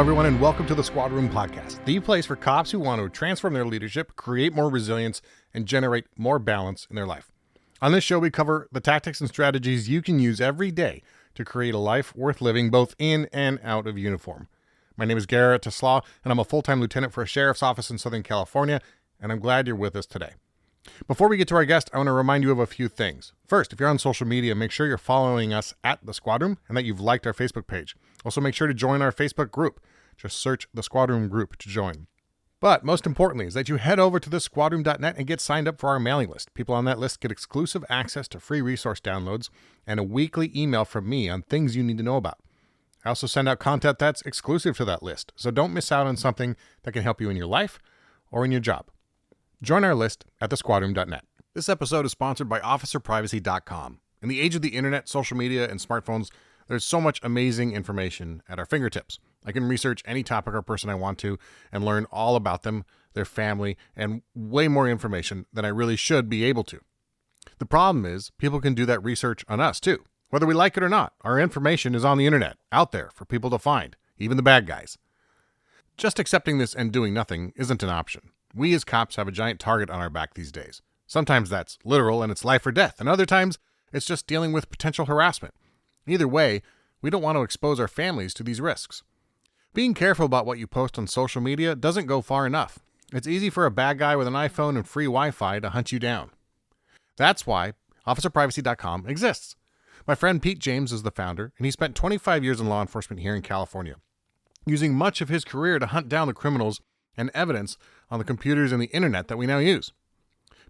everyone, and welcome to the Squad Room Podcast, the place for cops who want to transform their leadership, create more resilience, and generate more balance in their life. On this show, we cover the tactics and strategies you can use every day to create a life worth living, both in and out of uniform. My name is Garrett Teslaw, and I'm a full-time lieutenant for a sheriff's office in Southern California, and I'm glad you're with us today. Before we get to our guest, I want to remind you of a few things. First, if you're on social media, make sure you're following us at The Squad Room and that you've liked our Facebook page. Also, make sure to join our Facebook group. Just search The Squad Room group to join. But most importantly is that you head over to thesquadroom.net and get signed up for our mailing list. People on that list get exclusive access to free resource downloads and a weekly email from me on things you need to know about. I also send out content that's exclusive to that list, so don't miss out on something that can help you in your life or in your job. Join our list at thesquadroom.net. This episode is sponsored by officerprivacy.com. In the age of the internet, social media, and smartphones, there's so much amazing information at our fingertips. I can research any topic or person I want to and learn all about them, their family, and way more information than I really should be able to. The problem is, people can do that research on us too. Whether we like it or not, our information is on the internet, out there for people to find, even the bad guys. Just accepting this and doing nothing isn't an option. We as cops have a giant target on our back these days. Sometimes that's literal and it's life or death, and other times it's just dealing with potential harassment. Either way, we don't want to expose our families to these risks. Being careful about what you post on social media doesn't go far enough. It's easy for a bad guy with an iPhone and free Wi-Fi to hunt you down. That's why officerprivacy.com exists. My friend Pete James is the founder, and he spent 25 years in law enforcement here in California, using much of his career to hunt down the criminals and evidence on the computers and the internet that we now use.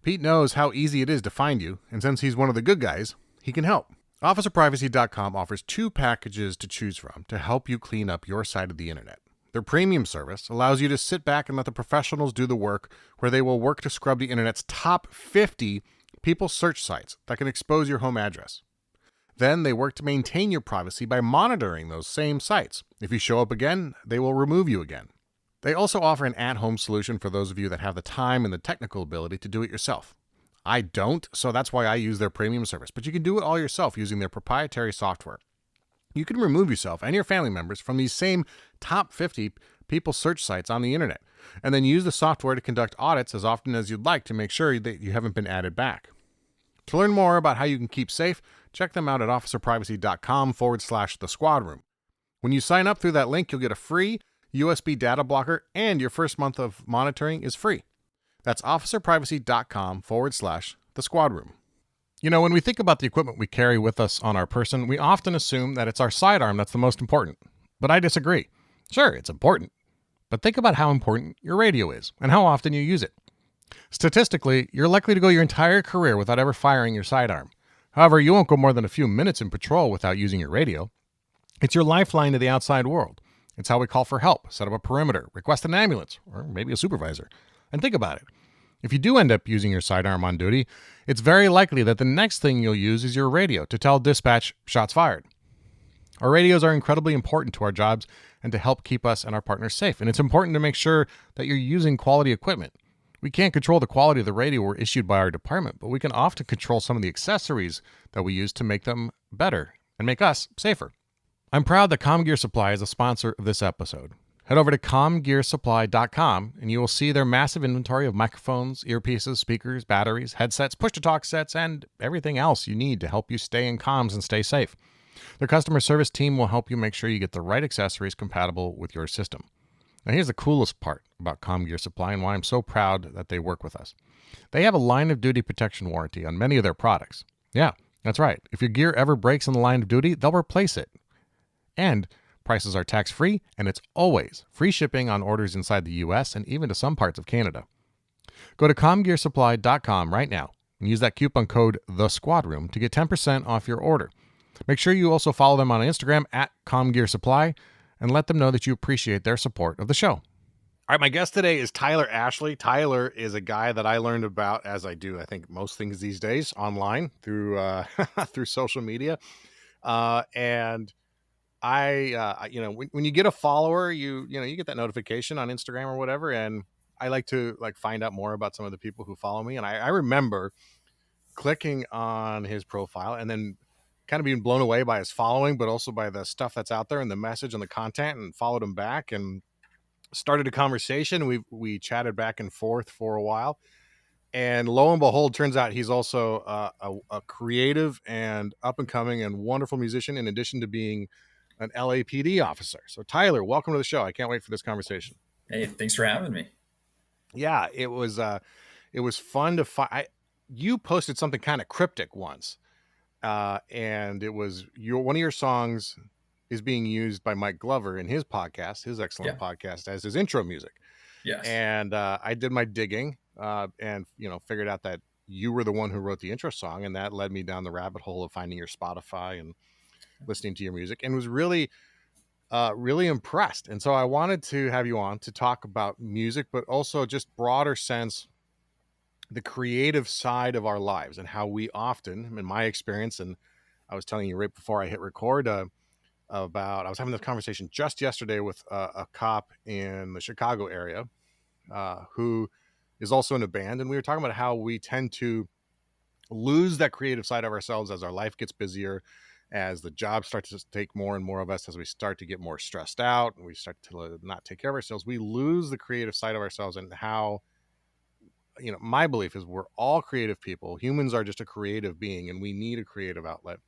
Pete knows how easy it is to find you, and since he's one of the good guys, he can help. OfficerPrivacy.com offers 2 packages to choose from to help you clean up your side of the internet. Their premium service allows you to sit back and let the professionals do the work, where they will work to scrub the internet's top 50 people search sites that can expose your home address. Then they work to maintain your privacy by monitoring those same sites. If you show up again, they will remove you again. They also offer an at-home solution for those of you that have the time and the technical ability to do it yourself. I don't, so that's why I use their premium service, but you can do it all yourself using their proprietary software. You can remove yourself and your family members from these same top 50 people search sites on the internet, and then use the software to conduct audits as often as you'd like to make sure that you haven't been added back. To learn more about how you can keep safe, check them out at officerprivacy.com/the squad room. When you sign up through that link, you'll get a free USB data blocker, and your first month of monitoring is free. That's officerprivacy.com/the squad room. You know, when we think about the equipment we carry with us on our person, we often assume that it's our sidearm that's the most important. But I disagree. Sure, it's important. But think about how important your radio is and how often you use it. Statistically, you're likely to go your entire career without ever firing your sidearm. However, you won't go more than a few minutes in patrol without using your radio. It's your lifeline to the outside world. It's how we call for help, set up a perimeter, request an ambulance, or maybe a supervisor. And think about it. If you do end up using your sidearm on duty, it's very likely that the next thing you'll use is your radio to tell dispatch shots fired. Our radios are incredibly important to our jobs and to help keep us and our partners safe. And it's important to make sure that you're using quality equipment. We can't control the quality of the radio we're issued by our department, but we can often control some of the accessories that we use to make them better and make us safer. I'm proud that CommGear Supply is a sponsor of this episode. Head over to commgearsupply.com and you will see their massive inventory of microphones, earpieces, speakers, batteries, headsets, push-to-talk sets, and everything else you need to help you stay in comms and stay safe. Their customer service team will help you make sure you get the right accessories compatible with your system. Now here's the coolest part about CommGear Supply and why I'm so proud that they work with us. They have a line of duty protection warranty on many of their products. Yeah, that's right. If your gear ever breaks in the line of duty, they'll replace it. And prices are tax-free, and it's always free shipping on orders inside the U.S. and even to some parts of Canada. Go to commgearsupply.com right now and use that coupon code THESQUADROOM to get 10% off your order. Make sure you also follow them on Instagram at commgearsupply and let them know that you appreciate their support of the show. All right, my guest today is Tyler Ashley. Tyler is a guy that I learned about, as I do, I think, most things these days, online through through social media. And I when you get a follower, you get that notification on Instagram or whatever, and I like to find out more about some of the people who follow me. And I remember clicking on his profile and then kind of being blown away by his following, but also by the stuff that's out there and the message and the content, and followed him back and started a conversation. We chatted back and forth for a while, and lo and behold, turns out he's also a creative and up and coming and wonderful musician, in addition to being an LAPD officer. So Tyler, welcome to the show. I can't wait for this conversation. Hey, thanks for having me. Yeah, it was fun to find. You posted something kind of cryptic once, and it was one of your songs is being used by Mike Glover in his podcast, his excellent Yeah. podcast, as his intro music. Yes. And I did my digging, and figured out that you were the one who wrote the intro song, and that led me down the rabbit hole of finding your Spotify and listening to your music, and was really really impressed. And so I wanted to have you on to talk about music, but also just broader sense, the creative side of our lives, and how we often, in my experience, and I was telling you right before I hit record, about I was having this conversation just yesterday with a cop in the Chicago area, who is also in a band, and we were talking about how we tend to lose that creative side of ourselves as our life gets busier, as the job starts to take more and more of us, as we start to get more stressed out and we start to not take care of ourselves. We lose the creative side of ourselves, and how, my belief is we're all creative people. Humans are just a creative being, and we need a creative outlet.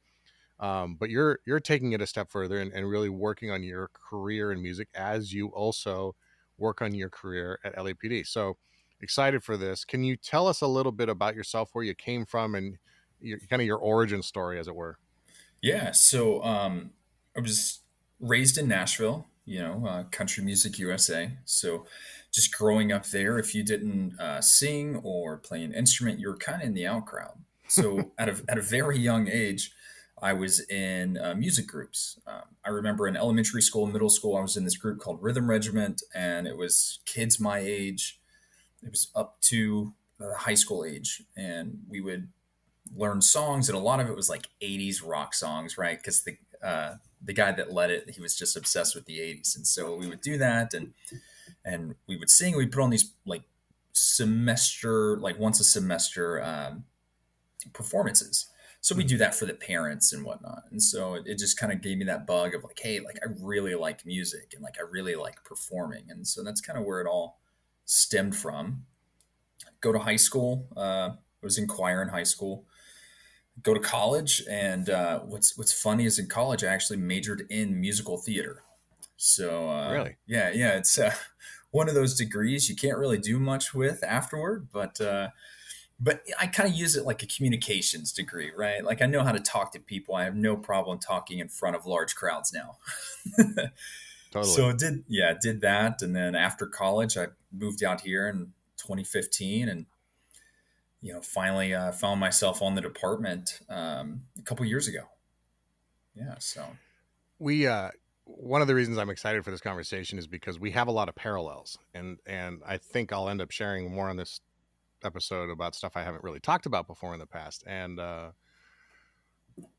But you're taking it a step further, and really working on your career in music as you also work on your career at LAPD. So excited for this. Can you tell us a little bit about yourself, where you came from, and kind of your origin story, as it were? Yeah. So I was raised in Nashville, country music USA. So just growing up there, if you didn't sing or play an instrument, you were kind of in the out crowd. So at a very young age, I was in music groups. I remember in elementary school, middle school, I was in this group called Rhythm Regiment, and it was kids my age. It was up to high school age, and we would learn songs, and a lot of it was like 80s rock songs, right? Because the guy that led it, he was just obsessed with the 80s, and so we would do that, and we would sing. We'd put on these like once a semester performances. So we do that for the parents and whatnot. And so it just kind of gave me that bug of like, hey, like I really like music, and like I really like performing. And so that's kind of where it all stemmed from. Go to high school. I was in choir in high school. Go to college, and what's funny is in college I actually majored in musical theater. So Really? yeah, it's one of those degrees you can't really do much with afterward, but I kind of use it like a communications degree, right? Like I know how to talk to people. I have no problem talking in front of large crowds now. Totally. So did that, and then after college I moved out here in 2015, and finally found myself on the department a couple years ago. Yeah, so We One of the reasons I'm excited for this conversation is because we have a lot of parallels, and I think I'll end up sharing more on this episode about stuff I haven't really talked about before in the past. And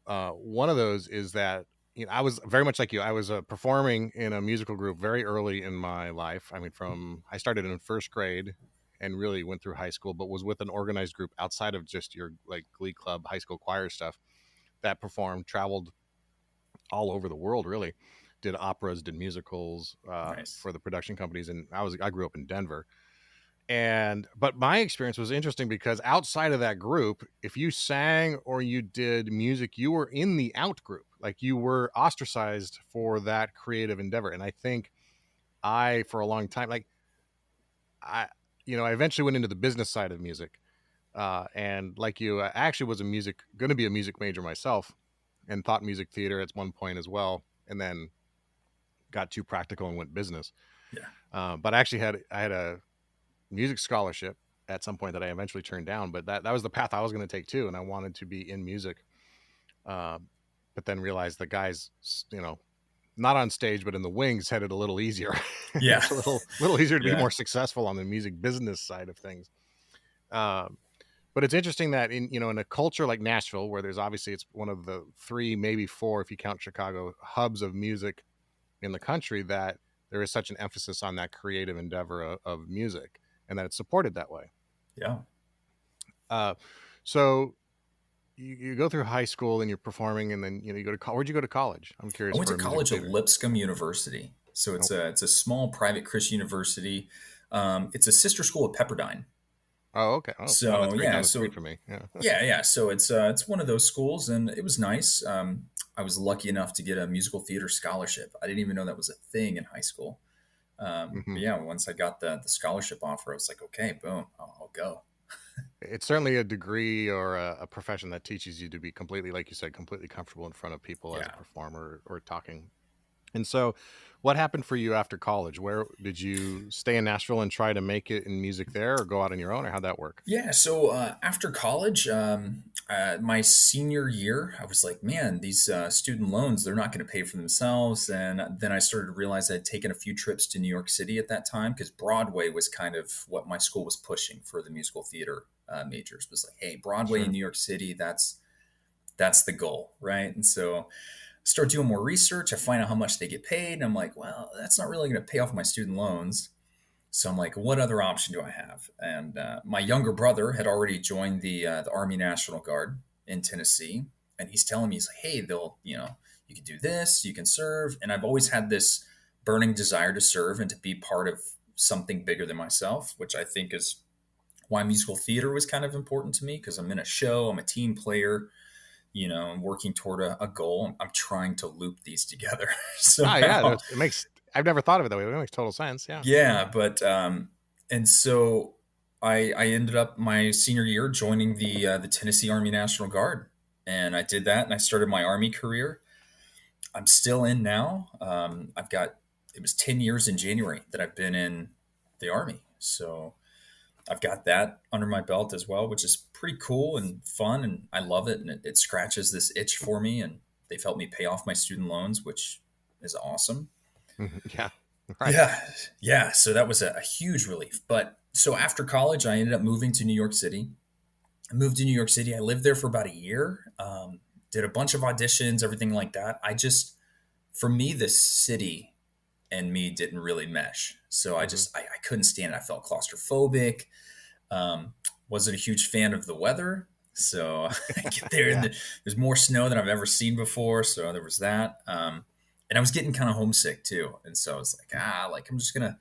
one of those is that, I was very much like you. I was performing in a musical group very early in my life. I mean, I started in first grade and really went through high school, but was with an organized group outside of just your like glee club, high school choir stuff, that performed, traveled all over the world, really. Did operas, did musicals nice. for the production companies, and I grew up in Denver. And but my experience was interesting, because outside of that group, if you sang or you did music, you were in the out group. Like, you were ostracized for that creative endeavor. And I think for a long time, like, I I eventually went into the business side of music. And like you, I actually was going to be a music major myself, and thought music theater at one point as well, and then got too practical and went business. Yeah, But I had a music scholarship at some point that I eventually turned down, but that was the path I was going to take too. And I wanted to be in music. Uh, but then realized the guys, not on stage, but in the wings, had it a little easier. yeah, It's a little easier to be yeah, more successful on the music business side of things. Um, but it's interesting that in a culture like Nashville, where there's obviously, it's one of the three, maybe four, if you count Chicago, hubs of music in the country, that there is such an emphasis on that creative endeavor of music, and that it's supported that way. yeah. Uh, so you go through high school and you're performing, and then you go to college. Where'd you go to college? I'm I curious went to for musical college at theater. Lipscomb University. So Okay. it's a small private Christian university. It's a sister school of Pepperdine. Oh, okay. Oh, wow, So that's right yeah, down the street so from me. Yeah. yeah. So it's one of those schools, and it was nice. I was lucky enough to get a musical theater scholarship. I didn't even know that was a thing in high school. Hmm. But yeah, once I got the scholarship offer, I was like, okay, boom, I'll go. It's certainly a degree or a profession that teaches you to be completely, like you said, completely comfortable in front of people as a Yeah. performer or talking. And so, what happened for you after college? Where did you stay in Nashville and try to make it in music there, or go out on your own, or how'd that work? Yeah, so after college, my senior year, I was like, man, these student loans, they're not going to pay for themselves. And then I started to realize I'd taken a few trips to New York City at that time because Broadway was kind of what my school was pushing for the musical theater majors was like, hey, Broadway in Sure. New York City, that's the goal, right? And so I start doing more research. I find out how much they get paid. And I'm like, well, that's not really going to pay off my student loans. So I'm like, what other option do I have? And my younger brother had already joined the Army National Guard in Tennessee, and he's telling me, he's like, hey, they'll, you can do this, you can serve, and I've always had this burning desire to serve and to be part of something bigger than myself, which I think is why musical theater was kind of important to me because I'm in a show, I'm a team player, I'm working toward a goal. I'm trying to loop these together Ah, yeah, somehow. it makes. I've never thought of it that way. It makes total sense. Yeah. Yeah, but and so I ended up my senior year joining the Tennessee Army National Guard, and I did that, and I started my Army career. I'm still in now. I've got it was 10 years in January that I've been in the Army, so I've got that under my belt as well, which is pretty cool and fun, and I love it, and it scratches this itch for me, and they've helped me pay off my student loans, which is awesome. Mhm. Yeah. Right. Yeah, yeah. So that was a huge relief. But so after college, I ended up moving to New York City. I moved to New York City. I lived there for about a year. Did a bunch of auditions, everything like that. For me, the city and me didn't really mesh. So Hmm. I couldn't stand it. I felt claustrophobic. Um, wasn't a huge fan of the weather. So I get there and Yeah. there's more snow than I've ever seen before. So there was that. And I was getting kind of homesick too. And so I was like, like I'm just gonna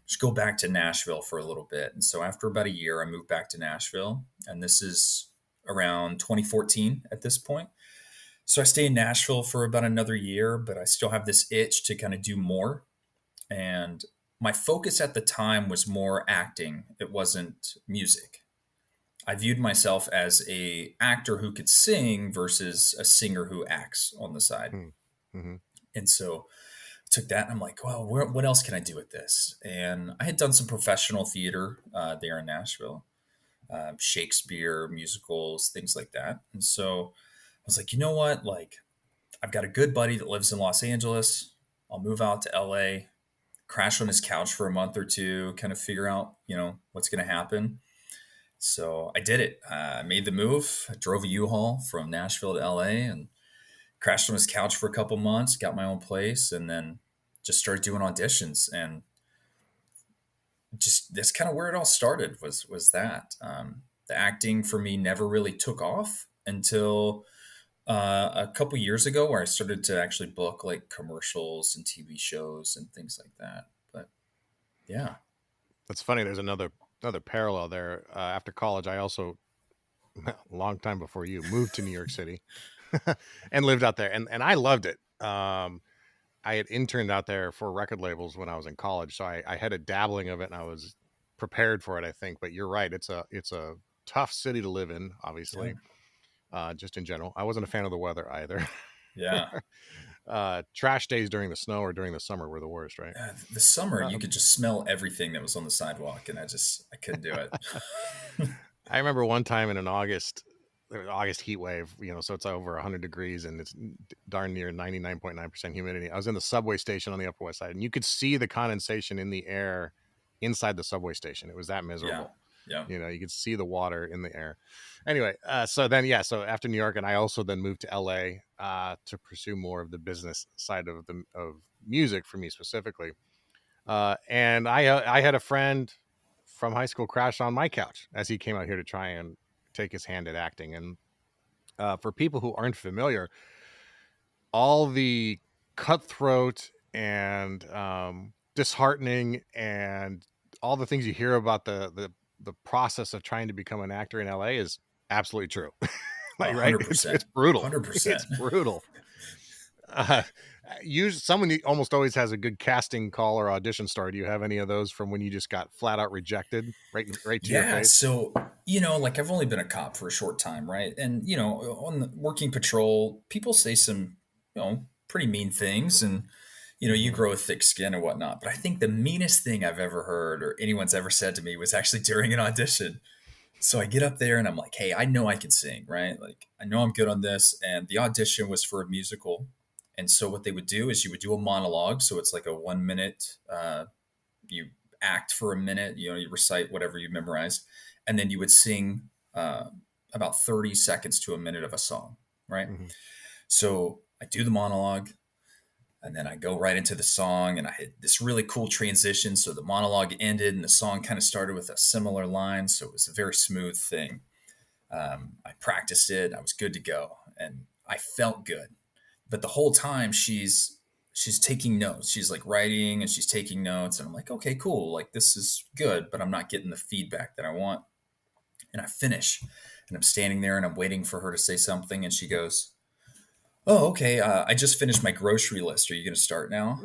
just go back to Nashville for a little bit. And so after about a year, I moved back to Nashville. And this is around 2014 at this point. So I stay in Nashville for about another year, but I still have this itch to kind of do more. And my focus at the time was more acting. It wasn't music. I viewed myself as a actor who could sing versus a singer who acts on the side. Mm-hmm. And so took that and I'm like, well, what else can I do with this? And I had done some professional theater there in Nashville, Shakespeare, musicals, things like that. And so I was like, you know what? Like, I've got a good buddy that lives in Los Angeles. I'll move out to LA, crash on his couch for a month or two, kind of figure out, what's going to happen. So I did it. I made the move. I drove a U-Haul from Nashville to LA and crashed on his couch for a couple months, got my own place, and then just started doing auditions. And just that's kind of where it all started was that the acting for me never really took off until a couple years ago where I started to actually book like commercials and TV shows and things like that. But yeah, That's funny. There's another parallel there. After college, I also, a long time before you, moved to New York City and lived out there, and I loved it. I had interned out there for record labels when I was in college, so I had a dabbling of it, and I was prepared for it, I think. But you're right; it's a tough city to live in, yeah, obviously. Just in general, I wasn't a fan of the weather either. yeah. Trash days during the snow or during the summer were the worst, right? The summer you Um, could just smell everything that was on the sidewalk, and I couldn't do it. I remember one time in an August heat wave, so it's over 100 degrees and it's darn near 99.9% humidity. I was in the subway station on the Upper West Side, and you could see the condensation in the air inside the subway station. It was that Yeah, miserable. yeah, You could see the water in the air. Anyway, so then, yeah, so after New York, and I also then moved to LA to pursue more of the business side of music for me specifically. And I had a friend from high school crash on my couch as he came out here to try and take his hand at acting. And For people who aren't familiar, all the cutthroat and disheartening and all the things you hear about the process of trying to become an actor in LA is absolutely true. A Like, right? hundred It's percent, brutal. 100%. It's brutal. Uh, someone almost always has a good casting call or audition story. Do you have any of those from when you just got flat out rejected, right to your Yeah, face? so like I've only been a cop for a short time, right? And on the working patrol, people say some pretty mean things, and you Hmm. grow a thick skin and whatnot. But I think the meanest thing I've ever heard or anyone's ever said to me was actually during an audition. So I get up there and I'm like, hey, I know I can sing, right? Like, I know I'm good on this. And the audition was for a musical. And so what they would do is you would do a monologue. So it's like a 1 minute, you act for a minute, you recite whatever you memorized. And then you would sing about 30 seconds to a minute of a song, right? Hmm. So I do the monologue and then I go right into the song and I hit this really cool transition. So the monologue ended and the song kind of started with a similar line. So it was a very smooth thing. I practiced it. I was good to go, and I felt good. But the whole time she's taking notes. She's like writing and she's taking notes, and I'm like, okay, cool. Like this is good, but I'm not getting the feedback that I want. And I finish, and I'm standing there and I'm waiting for her to say something, and she goes, "Oh, okay. I just finished my grocery list. Are you going to start now?"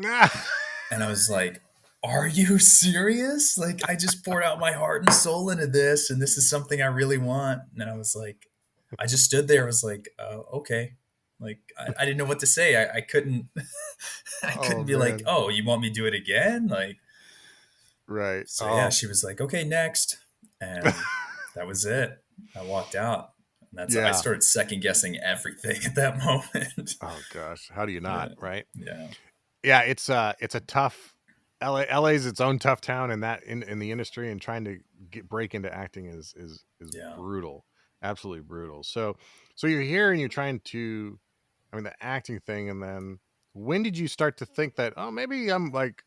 And I was like, are you serious? Like, I just poured out my heart and soul into this, and this is something I really want. And I was like, I just stood there. I was like, okay. Like, I didn't know what to say. I couldn't, I Oh couldn't be like, man. oh, you want me to do it again? Like, Right. so yeah, Oh. she was like, okay, next. And that was it. I walked out. And I Yeah. started second guessing everything at that moment. Oh gosh. How do you not, Yeah. right? Yeah. Yeah, it's a tough LA's its own tough town in in the industry, and trying to break into acting is Yeah. brutal. Absolutely brutal. So you're here and you're trying to, I mean, the acting thing, and then when did you start to think that, oh, maybe I'm like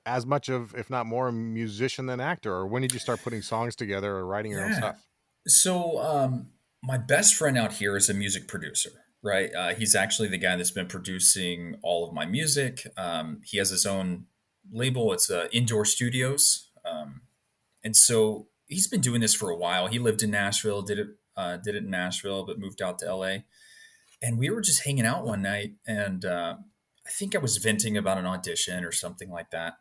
as much of, if not more, a musician than actor? Or when did you start putting songs together or writing your own Yeah. stuff? So, my best friend out here is a music producer, right? He's actually the guy that's been producing all of my music. He has his own label. It's Indoor Studios, and so he's been doing this for a while. He lived in Nashville, did it in Nashville, but moved out to LA. And we were just hanging out one night, and I think I was venting about an audition or something like that.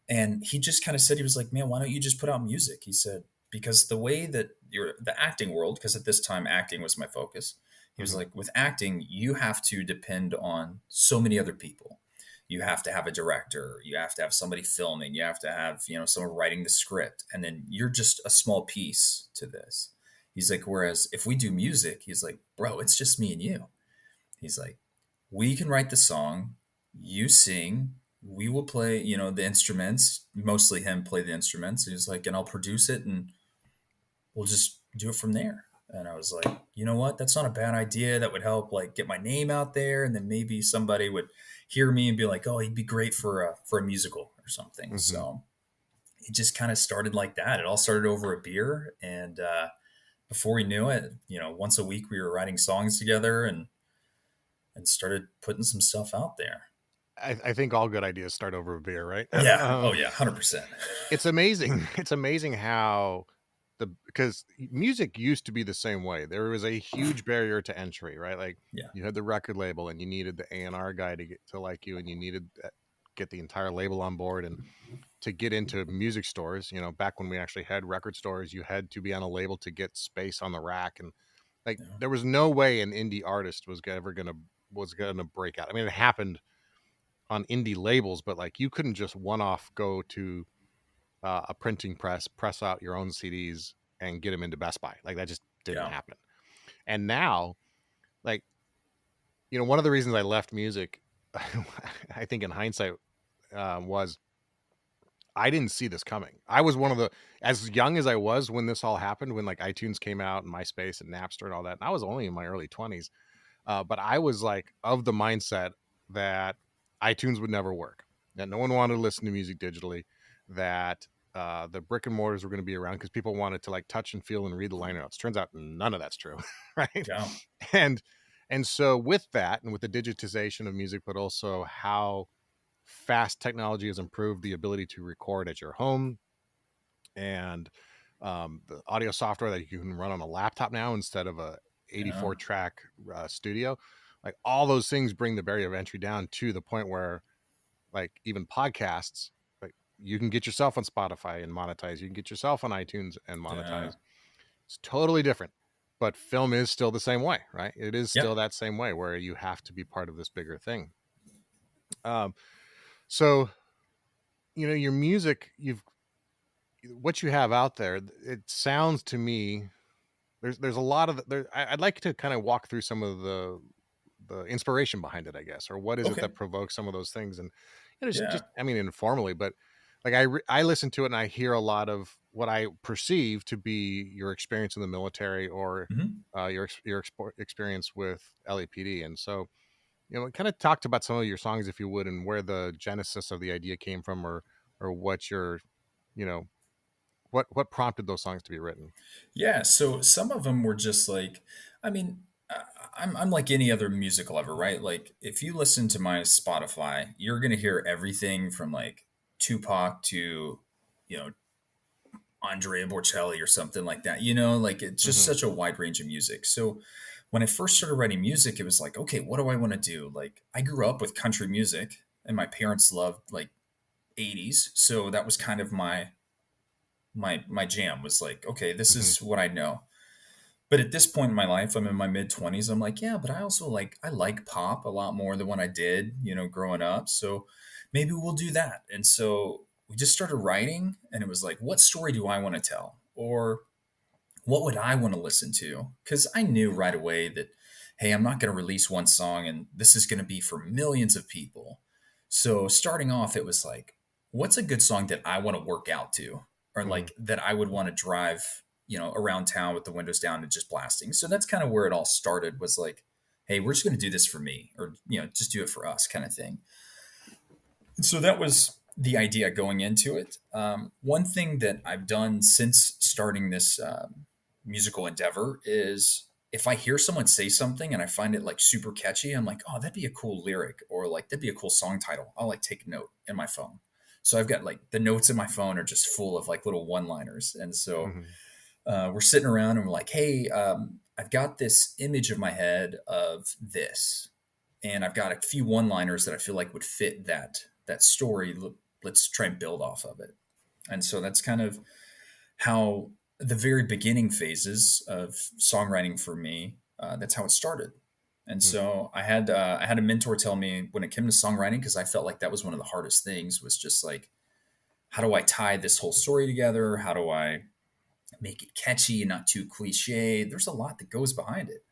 And he just kind of said, he was like, man, why don't you just put out music? He said, because the way that you're the acting world, because at this time acting was my focus. He was Hmm. like, with acting, you have to depend on so many other people. You have to have a director, you have to have somebody filming, you have to have, someone writing the script, and then you're just a small piece to this. He's like, whereas if we do music, he's like, bro, it's just me and you. He's like, we can write the song, you sing, we will play, the instruments, mostly him play the instruments. He's like, and I'll produce it and we'll just do it from there. And I was like, you know what? That's not a bad idea. That would help like get my name out there. And then maybe somebody would hear me and be like, oh, he'd be great for a musical or something. Hmm. So it just kind of started like that. It all started over a beer. And before we knew it, once a week we were writing songs together and started putting some stuff out there. I think all good ideas start over a beer, right? Yeah. Oh yeah. 100%. It's amazing. It's amazing how because music used to be the same way. There was a huge barrier to entry, right? Like, Yeah. you had the record label, and you needed the A&R guy to get to like you, and you needed to get the entire label on board. And to get into music stores, back when we actually had record stores, you had to be on a label to get space on the rack. And like, Yeah. there was no way an indie artist was gonna break out. I mean, it happened on indie labels, but like, you couldn't just one off go to a printing press out your own CDs and get them into Best Buy. Like, that just didn't Yeah. happen. And now, like, one of the reasons I left music, I think in hindsight, was I didn't see this coming. I was one of the, as young as I was when this all happened, when like iTunes came out and MySpace and Napster and all that. And I was only in my early 20s. But I was like of the mindset that iTunes would never work, that no one wanted to listen to music digitally, that the brick and mortars were going to be around because people wanted to like touch and feel and read the liner notes. Turns out none of that's true, right? Yeah. And and so with that, and with the digitization of music, but also how fast technology has improved the ability to record at your home, and the audio software that you can run on a laptop now instead of a Yeah. 84 track studio, like all those things bring the barrier of entry down to the point where like even podcasts, like you can get yourself on Spotify and monetize, you can get yourself on iTunes and Yeah. monetize. It's totally different, but film is still the same way, right? It is still Yep. that same way where you have to be part of this bigger thing. um so your music, you've what you have out there, it sounds to me, there's a lot of I'd like to kind of walk through some of the inspiration behind it, I guess, or what is it Okay. that provokes some of those things. And Yeah. just I mean, informally, but like I listen to it and I hear a lot of what I perceive to be your experience in the military, or Hmm. experience with LAPD. And so kind of talked about some of your songs, if you would, and where the genesis of the idea came from, or what your you know what prompted those songs to be written. Yeah. So some of them were just like, I mean, I'm like any other music lover, right? Like if you listen to my Spotify, you're gonna hear everything from like Tupac to, you know, Andrea Bocelli or something like that. Like it's just Hmm. such a wide range of music. So when I first started writing music, it was like, okay, what do I want to do? Like I grew up with country music, and my parents loved like 80s. So that was kind of my jam, was like, okay, this Hmm. is what I know. But at this point in my life, I'm in my mid 20s. I'm like, yeah, but I also I like pop a lot more than what I did, growing up. So maybe we'll do that. And so we just started writing, and it was like, what story do I want to tell? Or what would I want to listen to? Because I knew right away that, hey, I'm not going to release one song and this is going to be for millions of people. So starting off, it was like, what's a good song that I want to work out to, or Hmm. like that I would want to drive, around town with the windows down and just blasting. So that's kind of where it all started, was like, hey, we're just going to do this for me, or, just do it for us kind of thing. And so that was the idea going into it. One thing that I've done since starting this musical endeavor is, if I hear someone say something and I find it like super catchy, I'm like, oh, that'd be a cool lyric, or like that'd be a cool song title. I'll like take a note in my phone. So I've got like the notes in my phone are just full of like little one liners. And so Hmm. we're sitting around and we're like, hey, I've got this image of my head of this, and I've got a few one-liners that I feel like would fit that story. Let's try and build off of it. And so that's kind of how the very beginning phases of songwriting for me. That's how it started. And Hmm. so I had a mentor tell me, when it came to songwriting, because I felt like that was one of the hardest things, was just like, how do I tie this whole story together? How do I make it catchy and not too cliche? There's a lot that goes behind it.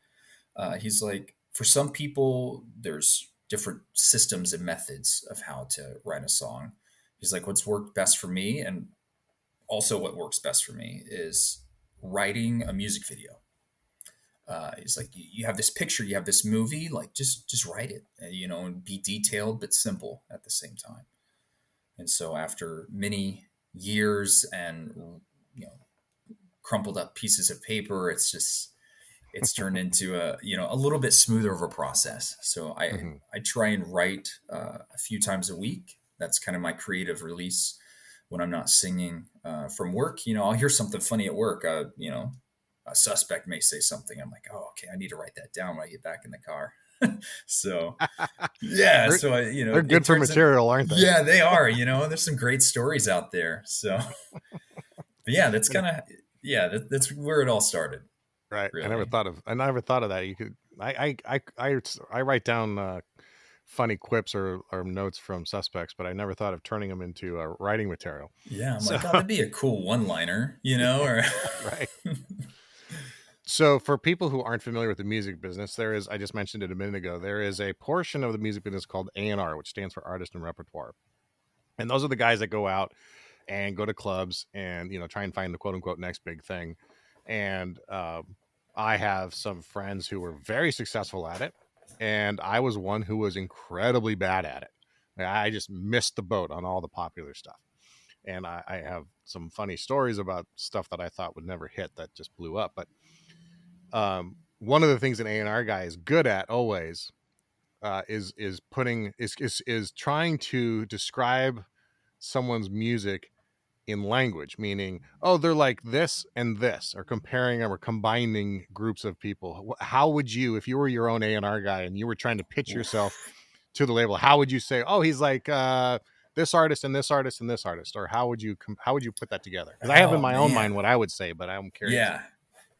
He's like, for some people, there's different systems and methods of how to write a song. He's like, what's worked best for me, and also what works best for me, is writing a music video. He's like, you have this picture, you have this movie, like just write it, and be detailed but simple at the same time. And so after many years and crumpled up pieces of paper, it's turned into a little bit smoother of a process. So I Hmm. I try and write a few times a week. That's kind of my creative release when I'm not singing from work. I'll hear something funny at work. A suspect may say something. I'm like, oh, okay, I need to write that down when I get back in the car. So yeah, they're so they're it good for turns in. material, aren't they? Yeah, they are. There's some great stories out there. So, but yeah, that's kind of, yeah, that's where it all started, Right. really. I never thought of that. You could I write down funny quips or notes from suspects, but I never thought of turning them into writing material. Yeah, I'm So like, oh, that'd be a cool one-liner, or right. So for people who aren't familiar with the music business, there is, I just mentioned it a minute ago, there is a portion of the music business called A&R, which stands for artist and repertoire. And those are the guys that go out and go to clubs and try and find the quote unquote next big thing. And I have some friends who were very successful at it, and I was one who was incredibly bad at it. Like, I just missed the boat on all the popular stuff. and I have some funny stories about stuff that I thought would never hit that just blew up. But one of the things an A&R guy is good at always is putting is trying to describe someone's music in language, meaning, oh, they're like this and this, or comparing them or combining groups of people. How would you, if you were your own A&R guy and you were trying to pitch yourself Oof. to the label, how would you say, oh, he's like this artist and this artist and this artist, or how would you put that together? Because I have in Oh my own mind man. what I would say, but I'm curious. Yeah.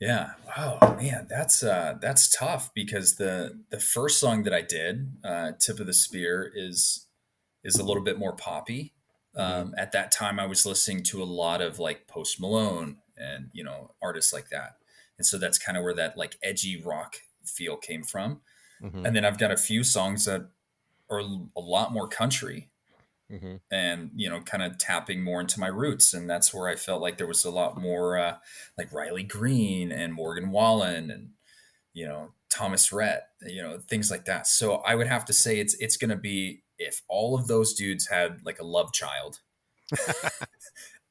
Yeah. Oh man, that's tough because the first song that I did, Tip of the Spear, is a little bit more poppy. Mm-hmm. At that time I was listening to a lot of like Post Malone and artists like that. And so that's kind of where that like edgy rock feel came from. Mm-hmm. And then I've got a few songs that are a lot more country Mm-hmm. and kind of tapping more into my roots, and that's where I felt like there was a lot more like Riley Green and Morgan Wallen and Thomas Rhett, things like that. So I would have to say it's going to be if all of those dudes had like a love child,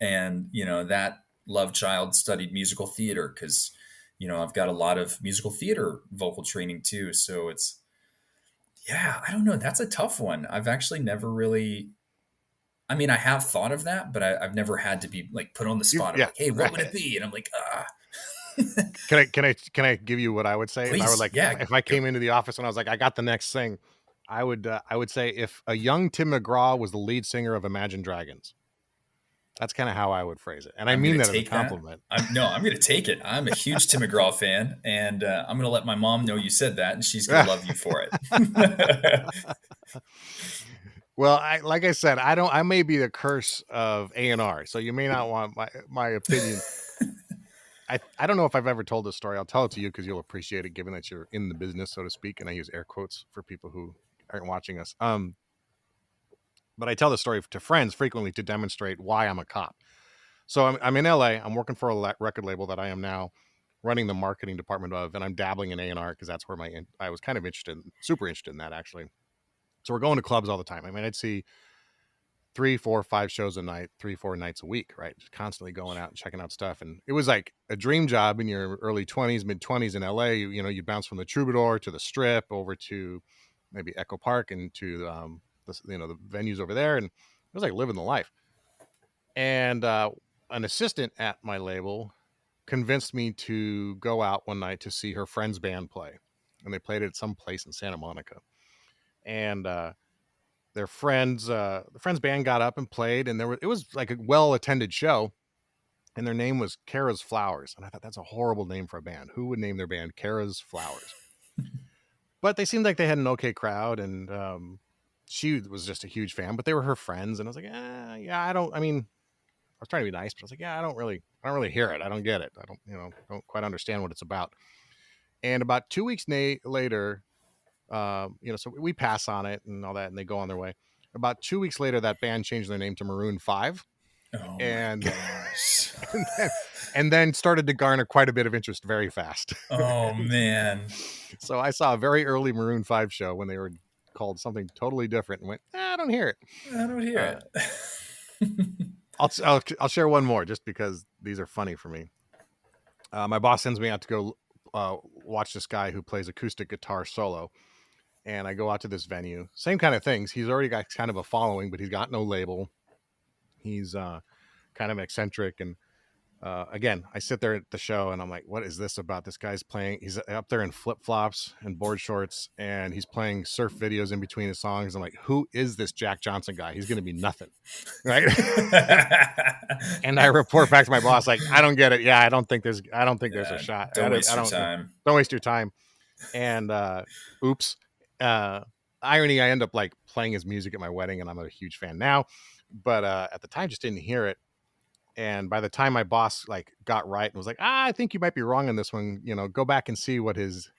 and that love child studied musical theater, because I've got a lot of musical theater vocal training too. So it's, yeah, I don't know, that's a tough one. I've actually never really, I mean, I have thought of that, but I've never had to be like put on the spot of Yeah, like, hey, what would it right. be? And I'm like, Can I give you what I would say if I were please, like, yeah, if I go. came into the office and I was like, I got the next thing, I would say if a young Tim McGraw was the lead singer of Imagine Dragons. That's kind of how I would phrase it, and I I'm mean gonna that as a take that. compliment. I'm gonna take it. I'm a huge Tim McGraw fan, and I'm gonna let my mom know you said that, and she's gonna love you for it. Well, like I said, I may be the curse of A&R, so you may not want my opinion. I don't know if I've ever told this story. I'll tell it to you because you'll appreciate it, given that you're in the business, so to speak. And I use air quotes for people who aren't watching us. But I tell the story to friends frequently to demonstrate why I'm a cop. So I'm in LA. I'm working for a record label that I am now running the marketing department of, and I'm dabbling in A&R because that's where I was kind of super interested in that actually. So we're going to clubs all the time. I mean, I'd see 3, 4, 5 shows a night, 3, 4 nights a week, right? Just constantly going out and checking out stuff. And it was like a dream job in your early 20s, mid 20s in LA. You bounce from the Troubadour to the Strip over to maybe Echo Park and to the venues over there. And it was like living the life. And an assistant at my label convinced me to go out one night to see her friend's band play. And they played it at some place in Santa Monica. And the friend's band got up and played, and it was like a well attended show, and their name was Kara's Flowers, and I thought that's a horrible name for a band. Who would name their band Kara's Flowers? But they seemed like they had an okay crowd, and she was just a huge fan. But they were her friends, and I was like, yeah, I mean, I was trying to be nice, but I was like, yeah, I don't really hear it. I don't get it. I don't quite understand what it's about. And about 2 weeks later, so we pass on it and all that, and they go on their way. About 2 weeks later, that band changed their name to Maroon 5, Oh my and gosh. and then, and then started to garner quite a bit of interest very fast. Oh man. So I saw a very early Maroon 5 show when they were called something totally different and went, I don't hear it. I don't hear Uh, it. I'll share one more just because these are funny for me. My boss sends me out to go watch this guy who plays acoustic guitar solo. And I go out to this venue. Same kind of things. He's already got kind of a following, but he's got no label. He's kind of eccentric. And again, I sit there at the show and I'm like, what is this about? This guy's playing. He's up there in flip flops and board shorts, and he's playing surf videos in between his songs. I'm like, who is this Jack Johnson guy? He's going to be nothing. Right. And I report back to my boss, like, I don't get it. Yeah, I don't think there's a shot. Don't waste I your don't, time. don't waste your time. And oops. Uh, Irony, I end up like playing his music at my wedding, and I'm a huge fan now. But at the time, just didn't hear it. And by the time my boss like got right and was like, I think you might be wrong on this one. Go back and see what his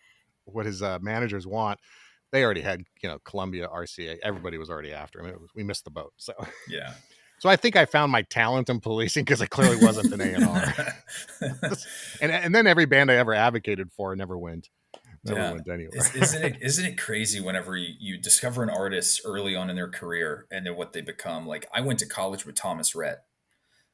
managers want. They already had Columbia, RCA. Everybody was already after him. We missed the boat. So Yeah. so I think I found my talent in policing because I clearly wasn't an A&R. and then every band I ever advocated for never went. Never Yeah. went anywhere. Isn't it crazy whenever you discover an artist early on in their career and then what they become? Like I went to college with Thomas Rhett.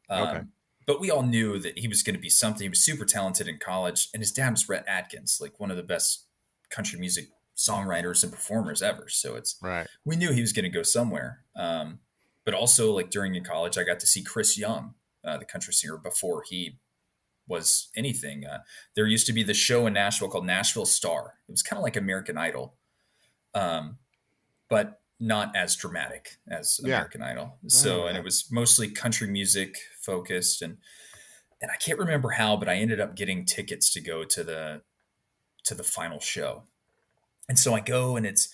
Okay. But we all knew that he was going to be something. He was super talented in college, and his dad was Rhett Atkins, like one of the best country music songwriters and performers ever. So Right. we knew he was going to go somewhere. But also, like during in college, I got to see Chris Young, the country singer, before he was anything. There used to be the show in Nashville called Nashville Star. It was kind of like American Idol, um, but not as dramatic as Yeah. American Idol. I So, remember and it that. was mostly country music focused, and I can't remember how, but I ended up getting tickets to go to the final show. And so I go, and it's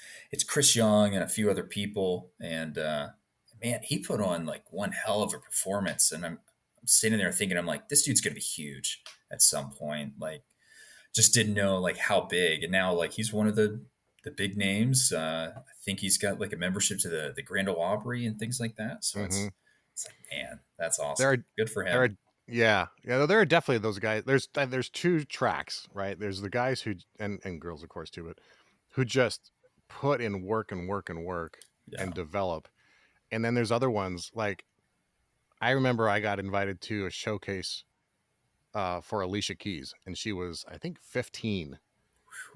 Chris Young and a few other people, and man, he put on like one hell of a performance. And I'm sitting there thinking, I'm like, this dude's gonna be huge at some point. Like, just didn't know like how big. And now like he's one of the big names. I think he's got like a membership to the Grand Ole Opry and things like that. So Hmm. it's like, man, that's There awesome. are, Good for there are, him. yeah. There are definitely those guys. There's two tracks, right? There's the guys who, and girls, of course, too, but who just put in work and work and work Yeah. and develop. And then there's other ones like I remember I got invited to a showcase for Alicia Keys, and she was I think 15.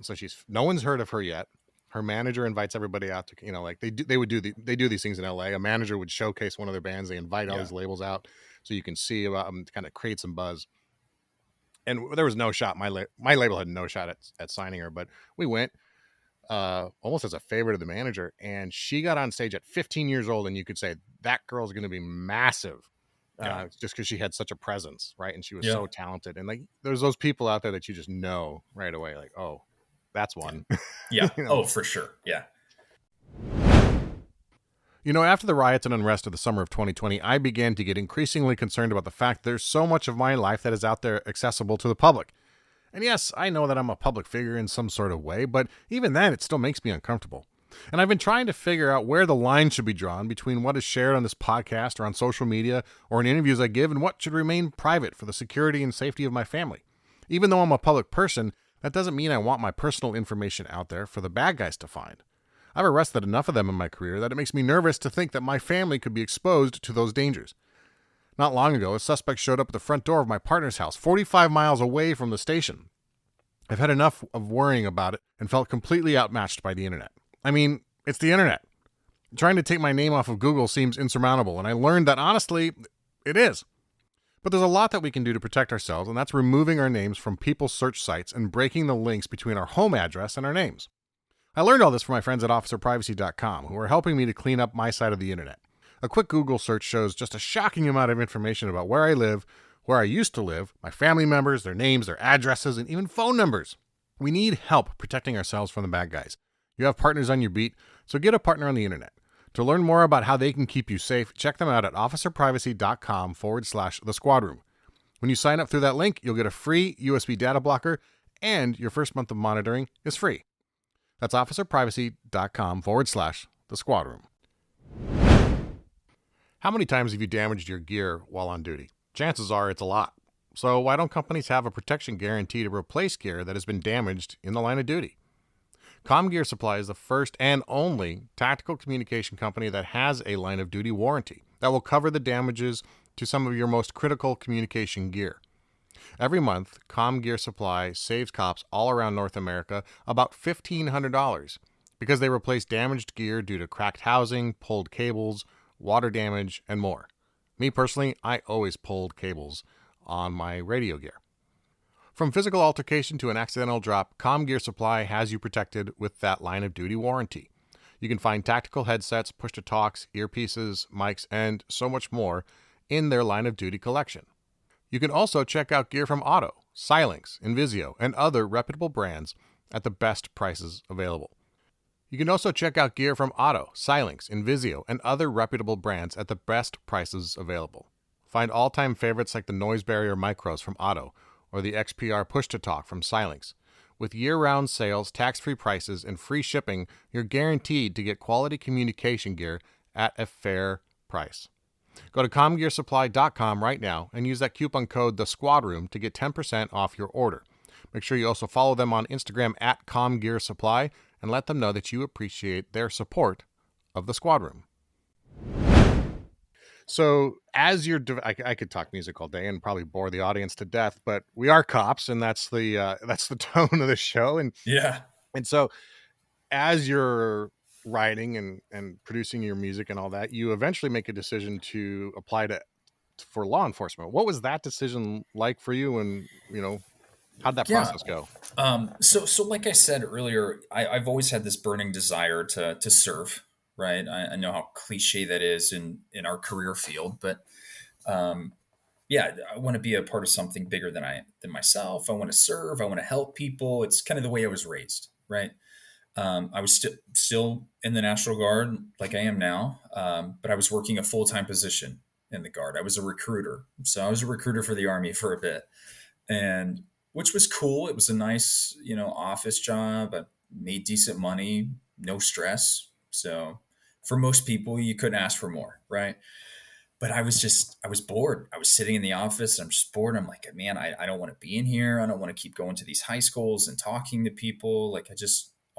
So she's no one's heard of her yet. Her manager invites everybody out to like they do these things in LA. A manager would showcase one of their bands. They invite all Yeah. these labels out so you can see about them, to kind of create some buzz. And there was no shot. My label had no shot at signing her, but we went almost as a favor to the manager, and she got on stage at 15 years old, and you could say that girl's going to be massive. Yeah. Just because she had such a presence, right? And she was Yeah. so talented. And like, there's those people out there that you just know right away, like, oh, that's Yeah. one. Yeah. you know, Oh, for sure. Yeah. After the riots and unrest of the summer of 2020, I began to get increasingly concerned about the fact there's so much of my life that is out there accessible to the public. And yes, I know that I'm a public figure in some sort of way, but even then, it still makes me uncomfortable. And I've been trying to figure out where the line should be drawn between what is shared on this podcast or on social media or in interviews I give and what should remain private for the security and safety of my family. Even though I'm a public person, that doesn't mean I want my personal information out there for the bad guys to find. I've arrested enough of them in my career that it makes me nervous to think that my family could be exposed to those dangers. Not long ago, a suspect showed up at the front door of my partner's house, 45 miles away from the station. I've had enough of worrying about it and felt completely outmatched by the internet. I mean, it's the internet. Trying to take my name off of Google seems insurmountable, and I learned that honestly, it is. But there's a lot that we can do to protect ourselves, and that's removing our names from people's search sites and breaking the links between our home address and our names. I learned all this from my friends at officerprivacy.com, who are helping me to clean up my side of the internet. A quick Google search shows just a shocking amount of information about where I live, where I used to live, my family members, their names, their addresses, and even phone numbers. We need help protecting ourselves from the bad guys. You have partners on your beat, so get a partner on the internet. To learn more about how they can keep you safe, check them out at officerprivacy.com/the squad room. When you sign up through that link, you'll get a free USB data blocker, and your first month of monitoring is free. That's officerprivacy.com/the squad room. How many times have you damaged your gear while on duty? Chances are it's a lot. So why don't companies have a protection guarantee to replace gear that has been damaged in the line of duty? Gear Supply is the first and only tactical communication company that has a line of duty warranty that will cover the damages to some of your most critical communication gear. Every month, Gear Supply saves cops all around North America about $1,500 because they replace damaged gear due to cracked housing, pulled cables, water damage, and more. Me personally, I always pulled cables on my radio gear. From physical altercation to an accidental drop, Gear Supply has you protected with that line of duty warranty. You can find tactical headsets, push-to-talks, earpieces, mics, and so much more in their line of duty collection. You can also check out gear from Otto, Silynx, Invisio, and other reputable brands at the best prices available. You can also check out gear from Otto, Silynx, Invisio, and other reputable brands at the best prices available. Find all-time favorites like the Noise Barrier Micros from Otto or the XPR Push-to-Talk from Silynx. With year-round sales, tax-free prices, and free shipping, you're guaranteed to get quality communication gear at a fair price. Go to comgearsupply.com right now and use that coupon code THESQUADROOM to get 10% off your order. Make sure you also follow them on Instagram at comgearsupply and let them know that you appreciate their support of the Squad Room. So as you're, I could talk music all day and probably bore the audience to death, but we are cops, and that's the tone of the show. Yeah. And so as you're writing and producing your music and all that, you eventually make a decision to apply to for law enforcement. What was that decision like for you, and how'd that Yeah. process go? So like I said earlier, I've always had this burning desire to serve, right? I know how cliche that is in our career field, but um, yeah, I want to be a part of something bigger than myself. I want to serve. I want to help people. It's kind of the way I was raised, right? I was still in the National Guard like I am now, but I was working a full time position in the Guard. I was a recruiter, so I was a recruiter for the Army for a bit, and which was cool. It was a nice, office job. I made decent money, no stress. So for most people, you couldn't ask for more, right? But I was bored. I was sitting in the office and I'm just bored. I'm like, man, I don't want to be in here. I don't want to keep going to these high schools and talking to people. Like, I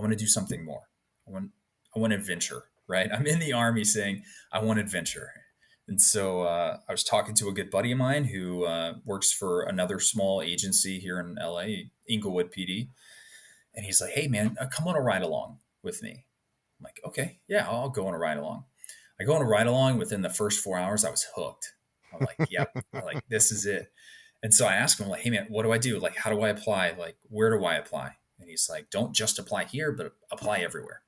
want to do something more. I want, I want adventure, right? I'm in the Army saying, I want adventure. And so I was talking to a good buddy of mine who works for another small agency here in LA, Inglewood PD. And he's like, hey, man, come on a ride along with me. I'm like, okay, yeah, I'll go on a ride along. I go on a ride along. Within the first 4 hours, I was hooked. I'm like, yep, this is it. And so I asked him, like, hey man, what do I do? Like, how do I apply? Like, where do I apply? And he's like, don't just apply here, but apply everywhere.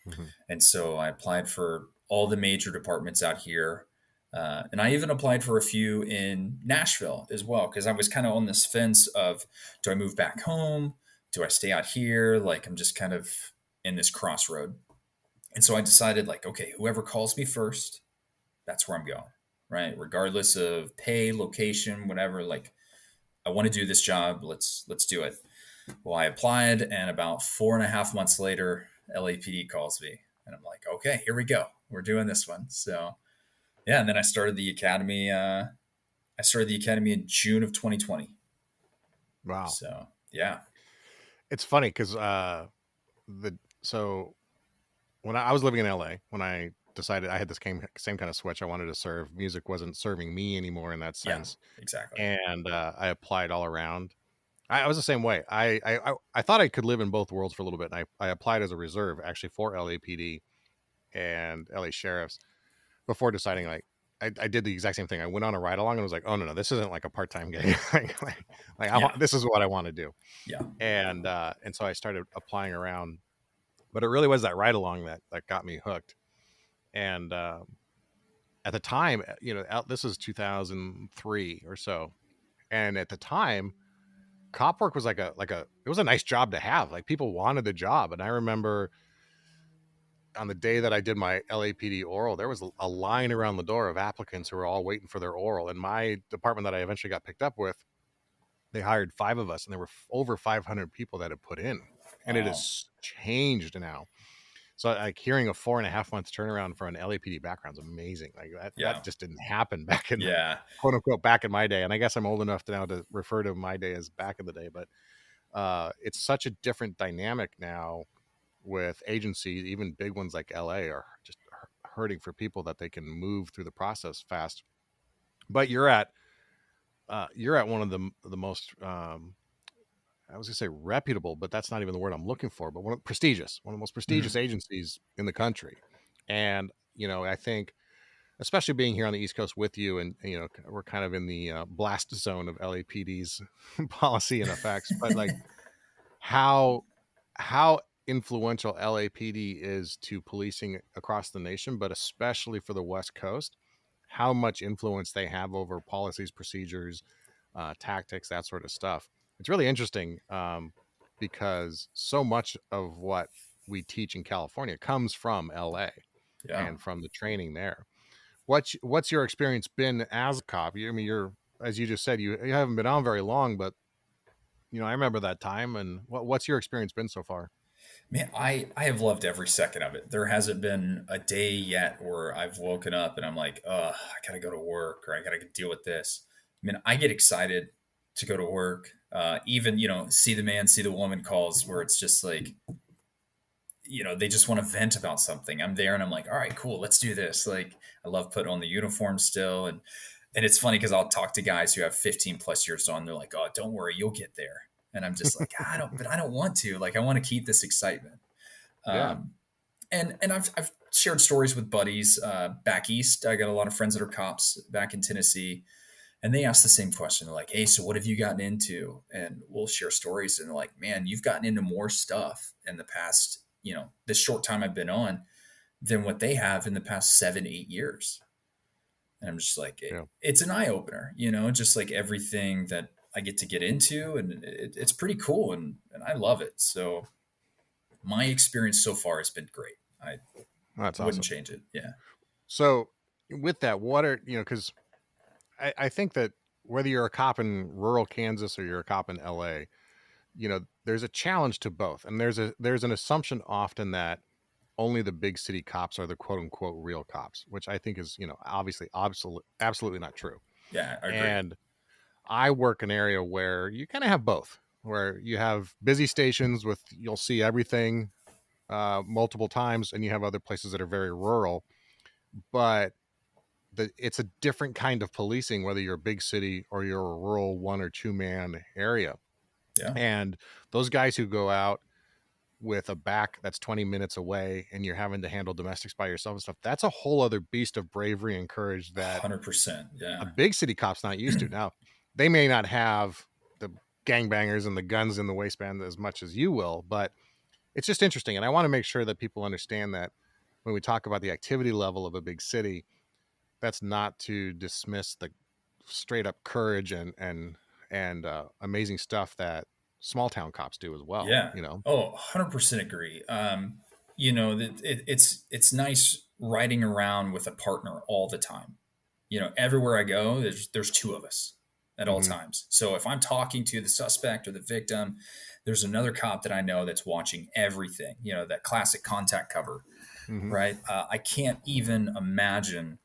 Mhm. And so I applied for all the major departments out here. And I even applied for a few in Nashville as well, because I was kind of on this fence of, do I move back home? Do I stay out here? Like, I'm just kind of in this crossroad. And so I decided, like, okay, whoever calls me first, that's where I'm going, right? Regardless of pay, location, whatever. Like, I want to do this job. Let's do it. Well, I applied, and about 4.5 months later, LAPD calls me, and I'm like, okay, here we go. We're doing this one. So yeah, and then I started the academy. I started the academy in June of 2020. Wow. So yeah, It's funny because the so when I was living in LA, when I decided I had this same kind of switch, I wanted to serve. Music wasn't serving me anymore in that yeah, sense, exactly. and I applied all around. I was the same way. I thought I could live in both worlds for a little bit, and I applied as a reserve actually for LAPD and LA sheriffs before deciding I did the exact same thing. I went on a ride along and was like, oh no, this isn't like a part time gig. I Yeah, want this is what I want to do, yeah, and so I started applying around. But it really was that ride along that got me hooked. And at the time, this is 2003 or so, and at the time, cop work was it was a nice job to have. Like people wanted the job, and I remember on the day that I did my LAPD oral, there was a line around the door of applicants who were all waiting for their oral. And my department that I eventually got picked up with, they hired 5 of us, and there were over 500 people that had put in, and it wow, has changed now. So like hearing a 4.5 month turnaround for an LAPD background is amazing. Like that yeah, just didn't happen back in yeah, quote unquote back in my day. And I guess I'm old enough to now to refer to my day as back in the day, but it's such a different dynamic now with agencies, even big ones like LA are just hurting for people that they can move through the process fast. But you're at one of the most I was gonna say reputable, but that's not even the word I'm looking for. But one of the most prestigious mhm, agencies in the country, and I think, especially being here on the East Coast with you, and we're kind of in the blast zone of LAPD's policy and effects, but like how how influential LAPD is to policing across the nation, but especially for the West Coast, how much influence they have over policies, procedures, tactics, that sort of stuff. It's really interesting because so much of what we teach in California comes from LA yeah. and from the training there. What's your experience been as a cop? I mean, you're as you just said, you haven't been on very long, but I remember that time. And what's your experience been so far? Man, I have loved every second of it. There hasn't been a day yet where I've woken up and I'm like, I gotta go to work or I gotta deal with this. I mean, I get excited to go to work. Even, see the man, see the woman calls where it's just like, they just want to vent about something. I'm there and I'm like, all right, cool, let's do this. Like, I love putting on the uniform still. And it's funny because I'll talk to guys who have 15 plus years on. They're like, oh, don't worry, you'll get there. And I'm just like, but I don't want to. Like, I want to keep this excitement. Yeah. Um, and I've shared stories with buddies back east. I got a lot of friends that are cops back in Tennessee, and they ask the same question. They're like, hey, so what have you gotten into? And we'll share stories, and they're like, man, you've gotten into more stuff in the past, this short time I've been on than what they have in the past 7, 8 years. And I'm just like, Yeah. it's an eye opener, just like everything that I get to get into, and it's pretty cool, and I love it. So my experience so far has been great. I That's wouldn't awesome. change it. Yeah. So with that, what are, because I think that whether you're a cop in rural Kansas or you're a cop in LA, there's a challenge to both. And there's an assumption often that only the big city cops are the quote unquote real cops, which I think is, obviously absolutely not true. Yeah, I agree. And I work an area where you kind of have both, where you have busy stations with you'll see everything multiple times, and you have other places that are very rural. But it's a different kind of policing, whether you're a big city or you're a rural 1 or 2 man area. Yeah. And those guys who go out with a back that's 20 minutes away and you're having to handle domestics by yourself and stuff, that's a whole other beast of bravery and courage that 100%. a Yeah. big city cop's not used to. Now, they may not have the gangbangers and the guns in the waistband as much as you will, but it's just interesting. And I want to make sure that people understand that when we talk about the activity level of a big city, that's not to dismiss the straight up courage and amazing stuff that small town cops do as well. Yeah. Oh, 100% agree. It's nice riding around with a partner all the time. Everywhere I go, there's two of us at all Mm-hmm. times. So if I'm talking to the suspect or the victim, there's another cop that I know that's watching everything. That classic contact cover, Mm-hmm. right? I can't even imagine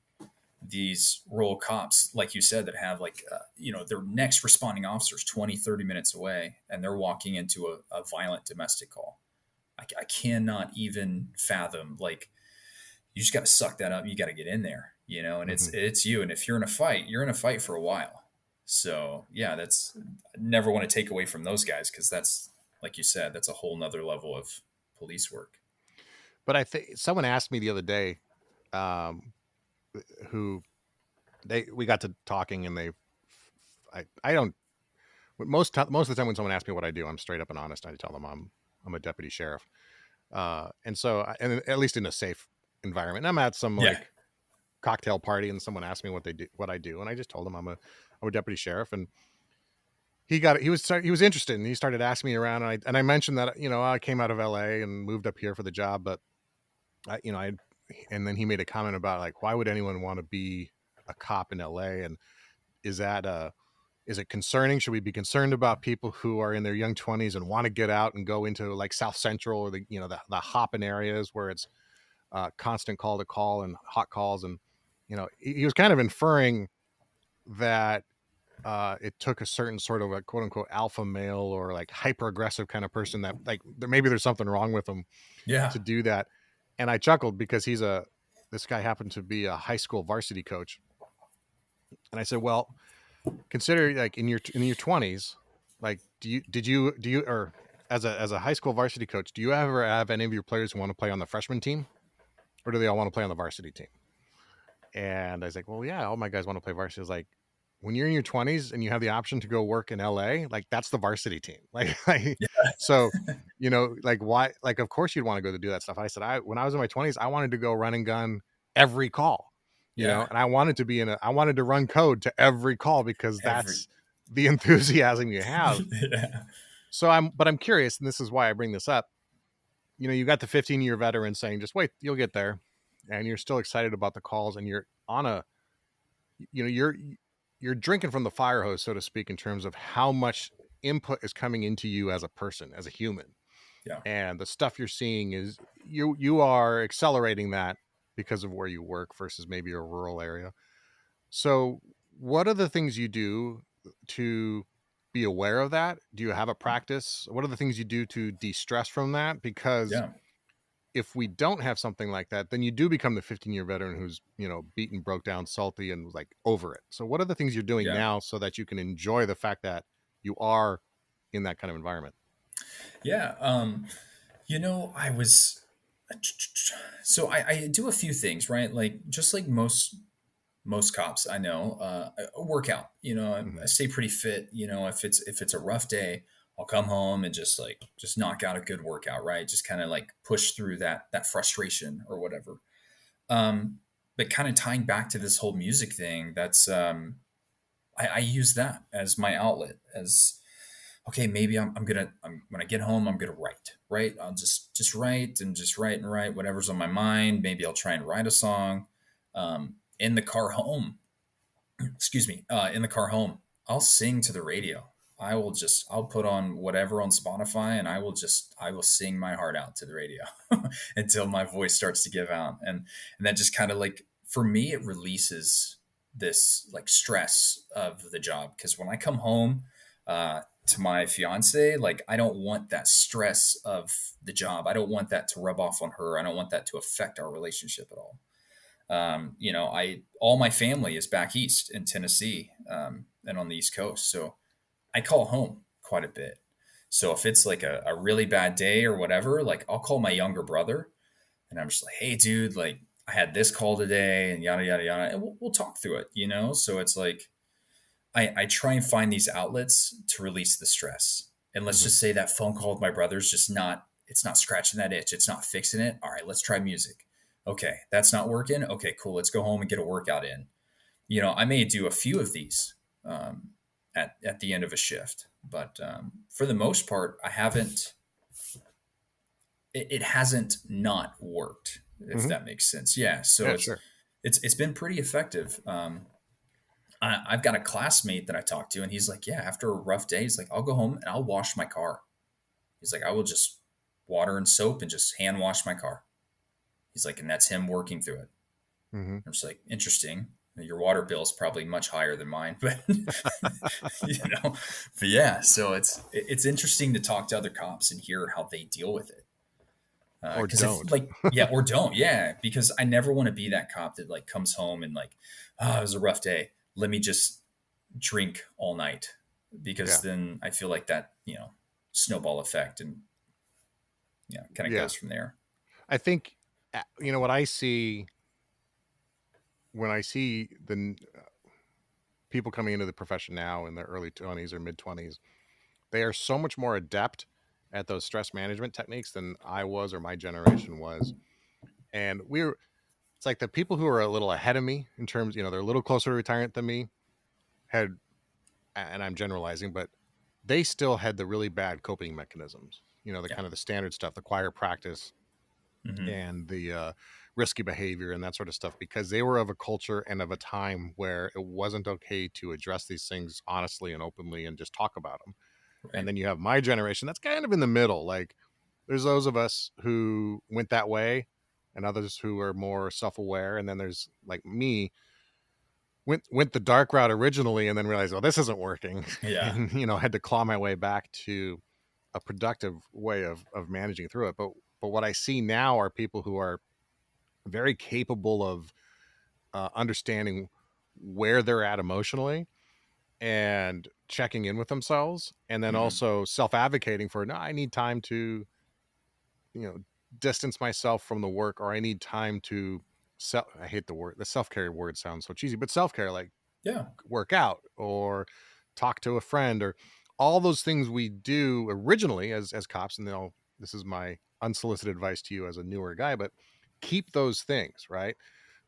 these rural cops, like you said, that have their next responding officers 20, 30 minutes away, and they're walking into a violent domestic call. I cannot even fathom, like, you just got to suck that up. You got to get in there, and Mm-hmm. it's you. And if you're in a fight, you're in a fight for a while. So yeah, I never want to take away from those guys, because that's, like you said, that's a whole nother level of police work. But I think someone asked me the other day, um, who we got to talking, and I don't most of the time when someone asks me what I do, I'm straight up and honest. I tell them I'm a deputy sheriff, and so and at least in a safe environment. And I'm at some Yeah. like cocktail party, and someone asked me what I do, and I just told them I'm a deputy sheriff, and he was interested, and he started asking me around, and I mentioned that I came out of LA and moved up here for the job, but I and then he made a comment about like, why would anyone want to be a cop in LA, and is that is it concerning? Should we be concerned about people who are in their young 20s and want to get out and go into like South Central or the hopping areas where it's constant call to call and hot calls? And he was kind of inferring that it took a certain sort of a quote unquote alpha male or like hyper aggressive kind of person that like maybe there's something wrong with them Yeah. to do that. And I chuckled because this guy happened to be a high school varsity coach. And I said, well, consider like in your 20s, like do you or as a high school varsity coach, do you ever have any of your players who want to play on the freshman team, or do they all want to play on the varsity team? And I was like, well, yeah, all my guys want to play varsity. I was like, when you're in your 20s and you have the option to go work in LA, like that's the varsity team. Like Yeah. so, like why, like, of course you'd want to go to do that stuff. I said, when I was in my 20s, I wanted to go run and gun every call, Yeah. and I wanted to I wanted to run code to every call because Every. that's the enthusiasm you have. Yeah. So I'm curious, and this is why I bring this up. You got the 15-year veteran saying, just wait, you'll get there. And you're still excited about the calls, and you're on a, you're drinking from the fire hose, so to speak, in terms of how much input is coming into you as a person, as a human. Yeah. And the stuff you're seeing is you are accelerating that because of where you work versus maybe a rural area. So what are the things you do to be aware of that? Do you have a practice? What are the things you do to de-stress from that? Because Yeah. if we don't have something like that, then you do become the 15-year veteran who's, beaten, broke down, salty, and like over it. So what are the things you're doing Yeah. now so that you can enjoy the fact that you are in that kind of environment? Yeah. I was so I do a few things, right? Like just like most cops I know, I work out. I Hmm. stay pretty fit. If it's a rough day, I'll come home and just knock out a good workout, right? Just kind of like push through that frustration or whatever. But kind of tying back to this whole music thing, that's I use that as my outlet. As okay, maybe when I get home, I'm gonna write. Right, I'll just write and just write and write whatever's on my mind. Maybe I'll try and write a song. In the car home, excuse me, in the car home, I'll sing to the radio. I'll put on whatever on Spotify, and I will sing my heart out to the radio until my voice starts to give out. And that just kind of like, for me, it releases this like stress of the job. Cause when I come home, to my fiance, like I don't want that stress of the job. I don't want that to rub off on her. I don't want that to affect our relationship at all. I all my family is back east in Tennessee, and on the East Coast, so I call home quite a bit. So if it's like a really bad day or whatever, like I'll call my younger brother, and I'm just like, hey, dude, like I had this call today, and yada yada yada, and we'll talk through it. So it's like I try and find these outlets to release the stress. And let's Hmm. just say that phone call with my brother's just not, it's not scratching that itch. It's not fixing it. All right, let's try music. Okay, that's not working. Okay, cool. Let's go home and get a workout in. I may do a few of these at the end of a shift, but for the most part, I haven't. It hasn't not worked, if Hmm. that makes sense. Yeah. So Yeah, it's sure. it's it's been pretty effective. I've got a classmate that I talked to, and he's like, "Yeah, after a rough day, he's like, I'll go home and I'll wash my car." He's like, "I will just water and soap and just hand wash my car." He's like, and that's him working through it. Hmm. I'm just like, interesting. Your water bill is probably much higher than mine, but you know, but yeah. So it's interesting to talk to other cops and hear how they deal with it. Or Because if don't. like yeah, or don't, yeah, because I never want to be that cop that like comes home and like, it was a rough day. Let me just drink all night, because Yeah. then I feel like that, snowball effect, and kind of Yeah. goes from there. I think, what I see when I see people coming into the profession now in their early 20s or mid 20s, they are so much more adept at those stress management techniques than I was or my generation was. And it's like the people who are a little ahead of me in terms, they're a little closer to retirement than me had, and I'm generalizing, but they still had the really bad coping mechanisms, the Yeah. kind of the standard stuff, the choir practice Hmm. and the risky behavior and that sort of stuff, because they were of a culture and of a time where it wasn't okay to address these things honestly and openly and just talk about them. And Right. then you have my generation that's kind of in the middle. Like there's those of us who went that way and others who are more self-aware. And then there's like me, went the dark route originally and then realized, oh, this isn't working. Yeah. And, had to claw my way back to a productive way of managing through it. But what I see now are people who are very capable of understanding where they're at emotionally and checking in with themselves, and then Hmm. also self-advocating for, no, I need time to, you know distance myself from the work, or I need time to I hate the self-care word sounds so cheesy, but self-care, like Yeah. work out or talk to a friend, or all those things we do originally as cops. And this is my unsolicited advice to you as a newer guy, but keep those things, right?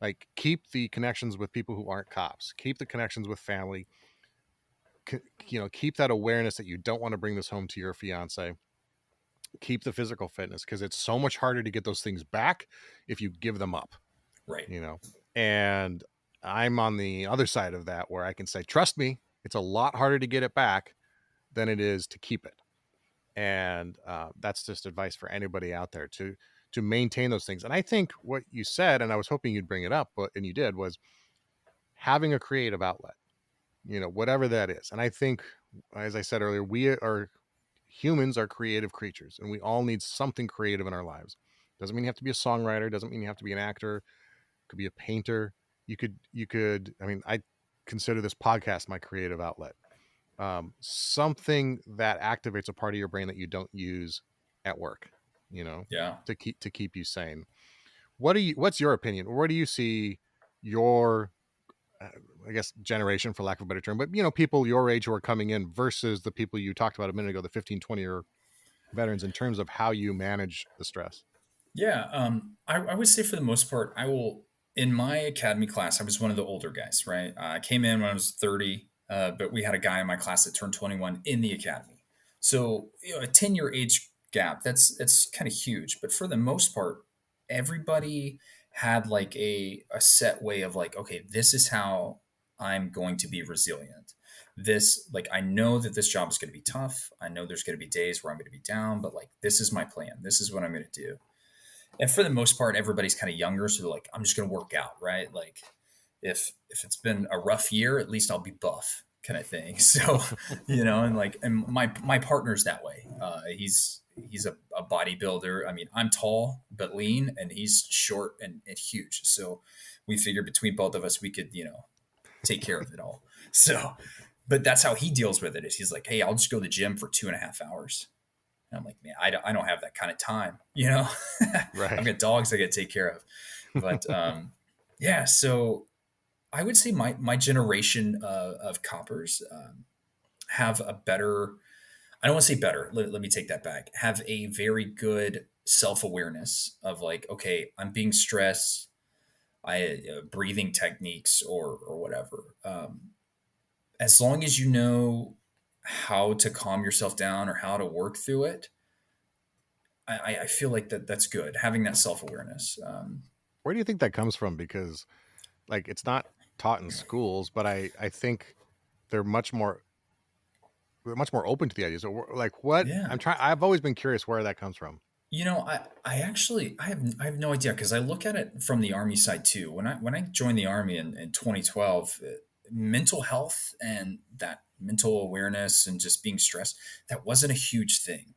Like keep the connections with people who aren't cops, keep the connections with family, keep that awareness that you don't want to bring this home to your fiance, keep the physical fitness, because it's so much harder to get those things back if you give them up, Right. you know and I'm on the other side of that, where I can say, trust me, it's a lot harder to get it back than it is to keep it. And that's just advice for anybody out there to maintain those things. And I think what you said, and I was hoping you'd bring it up, but and you did, was having a creative outlet, whatever that is. And I think, as I said earlier, humans are creative creatures, and we all need something creative in our lives. Doesn't mean you have to be a songwriter. Doesn't mean you have to be an actor. Could be a painter. You could. I mean, I consider this podcast my creative outlet. Something that activates a part of your brain that you don't use at work. You know, Yeah. to keep you sane. What's your opinion? Where do you see your uh, I guess generation, for lack of a better term, but people your age who are coming in versus the people you talked about a minute ago, the 15, 20-year veterans, in terms of how you manage the stress? Yeah, I would say for the most part, I will. In my academy class, I was one of the older guys, right? I came in when I was 30, but we had a guy in my class that turned 21 in the academy. So, a 10-year age gap, that's kind of huge. But for the most part, everybody had like a set way of like, okay, this is how I'm going to be resilient. This, like, I know that this job is going to be tough. I know there's going to be days where I'm going to be down, but like, this is my plan. This is what I'm going to do. And for the most part, everybody's kind of younger, so they're like, I'm just going to work out, right? Like, if it's been a rough year, at least I'll be buff, kind of thing. So, and like, and my partner's that way. He's a bodybuilder. I mean, I'm tall but lean, and he's short and huge. So, we figured between both of us, we could take care of it all. So, but that's how he deals with it. Is he's like, hey, I'll just go to the gym for 2.5 hours. And I'm like, man, I don't have that kind of time, I've Right. got dogs I got to take care of. But yeah, so I would say my generation of coppers have a better, I don't want to say better, let me take that back, have a very good self awareness of like, okay, I'm being stressed, breathing techniques or whatever. As long as you know how to calm yourself down or how to work through it, I feel like that's good. Having that self awareness. Where do you think that comes from? Because like it's not taught in schools, but I think they're much more open to the idea. So like what Yeah. I've always been curious where that comes from. I actually I have no idea because I look at it from the army side too. When I joined the army in 2012, mental health and that mental awareness and just being stressed, that wasn't a huge thing.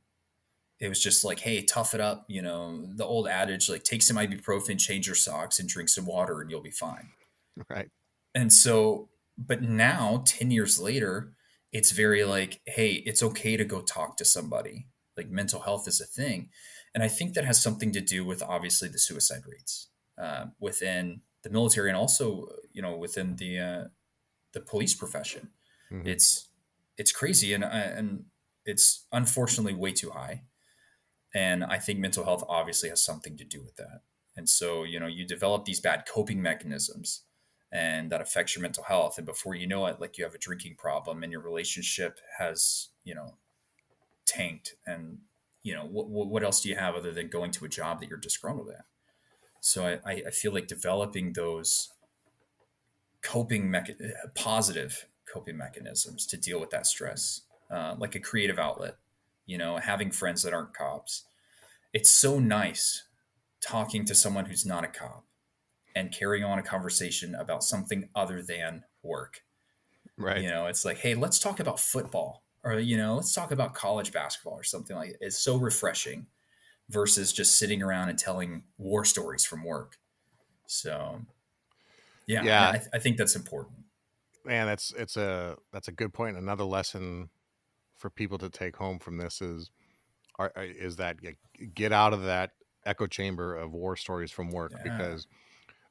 It was just like, hey, tough it up. The old adage, like take some ibuprofen, change your socks, and drink some water, and you'll be fine. Right. And so, but now, 10 years later, it's very like, hey, it's okay to go talk to somebody. Like mental health is a thing. And I think that has something to do with obviously the suicide rates within the military and also, within the police profession. Hmm. It's crazy and it's unfortunately way too high. And I think mental health obviously has something to do with that. And so, you develop these bad coping mechanisms and that affects your mental health. And before you know it, like you have a drinking problem and your relationship has, tanked. And, what else do you have other than going to a job that you're disgruntled at? So I feel like developing those positive coping mechanisms to deal with that stress, like a creative outlet, having friends that aren't cops. It's so nice talking to someone who's not a cop and carrying on a conversation about something other than work. Right. It's like, hey, let's talk about football or, let's talk about college basketball or something like it. It's so refreshing versus just sitting around and telling war stories from work. So, yeah, Yeah, I think that's important. man, that's a good point. Another lesson for people to take home from this is that get out of that echo chamber of war stories from work, Yeah. because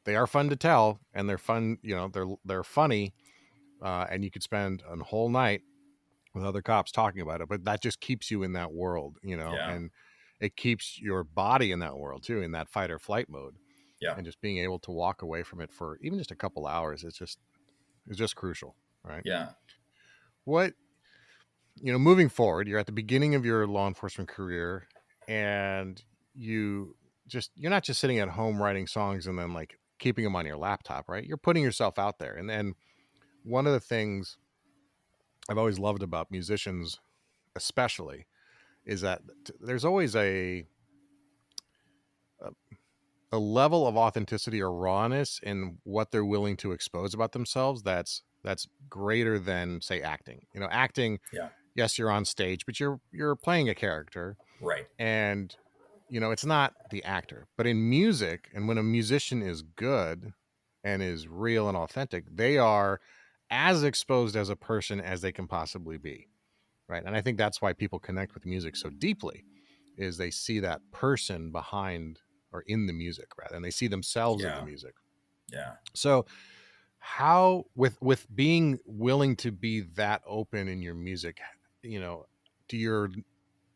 they are fun to tell and they're fun. They're funny, and you could spend a whole night with other cops talking about it. But that just keeps you in that world, Yeah. and it keeps your body in that world too, in that fight or flight mode, Yeah. and just being able to walk away from it for even just a couple hours. It's just crucial, right? Yeah. What moving forward, you're at the beginning of your law enforcement career, and you're not just sitting at home writing songs and then like keeping them on your laptop, right? You're putting yourself out there. And then one of the things I've always loved about musicians, especially, is that there's always a a level of authenticity or rawness in what they're willing to expose about themselves that's greater than, say, acting. Acting, Yeah. yes, you're on stage, but you're playing a character, Right. and it's not the actor, but in music, and when a musician is good and is real and authentic, they are as exposed as a person as they can possibly be, right? And I think that's why people connect with music so deeply, is they see that person behind or in the music, rather, and they see themselves in the Yeah. music. Yeah. So how, with being willing to be that open in your music, do your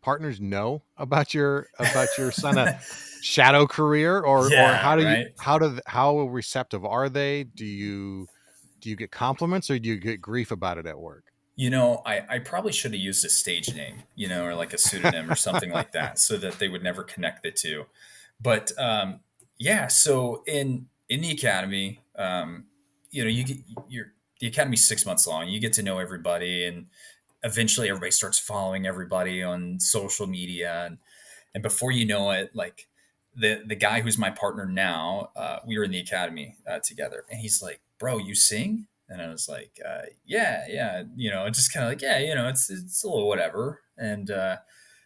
partners know about your son of shadow career, or Yeah, how do you right. how receptive are they? Do you get compliments, or do you get grief about it at work? I probably should have used a stage name, or like a pseudonym or something like that, so that they would never connect the two. But yeah, so in the academy, you get the academy's 6 months long. You get to know everybody, and eventually everybody starts following everybody on social media, and before you know it, like the guy who's my partner now, we were in the academy together, and he's like, "Bro, you sing?" And I was like, "Yeah, yeah," just kind of like, "Yeah, it's a little whatever." And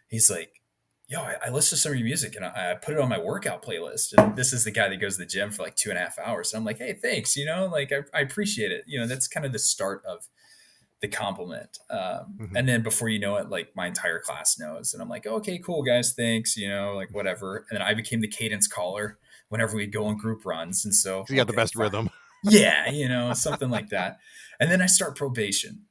he's like, "Yo, I listen to some of your music, and I put it on my workout playlist." And this is the guy that goes to the gym for like 2.5 hours. So I'm like, "Hey, thanks. Like I appreciate it." That's kind of the start of the compliment. Mhm. And then before you know it, like my entire class knows. And I'm like, okay, cool, guys. Thanks. Like whatever. And then I became the cadence caller whenever we'd go on group runs. And so, 'Cause you got the okay, best fine. rhythm. Yeah, something like that. And then I start probation.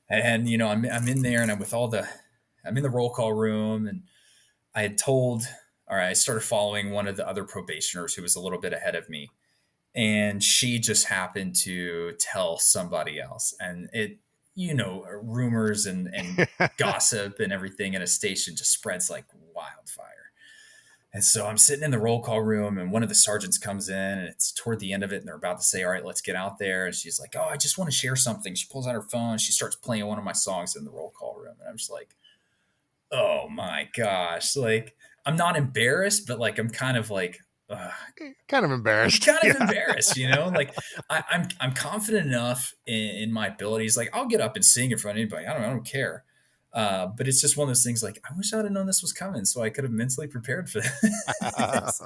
And, I'm in there and I'm in the roll call room. And I had told, all right, I started following one of the other probationers who was a little bit ahead of me. And she just happened to tell somebody else. And rumors and gossip and everything in a station just spreads like wildfire. And so I'm sitting in the roll call room, and one of the sergeants comes in, and it's toward the end of it, and they're about to say, "All right, let's get out there." And she's like, "Oh, I just want to share something." She pulls out her phone, she starts playing one of my songs in the roll call room, and I'm just like, "Oh my gosh!" Like, I'm not embarrassed, but like I'm kind of like, ugh, Kind of embarrassed. kind of Yeah. embarrassed, Like I'm confident enough in my abilities. Like I'll get up and sing in front of anybody. I don't care. But it's just one of those things. Like I wish I'd have known this was coming, so I could have mentally prepared for this.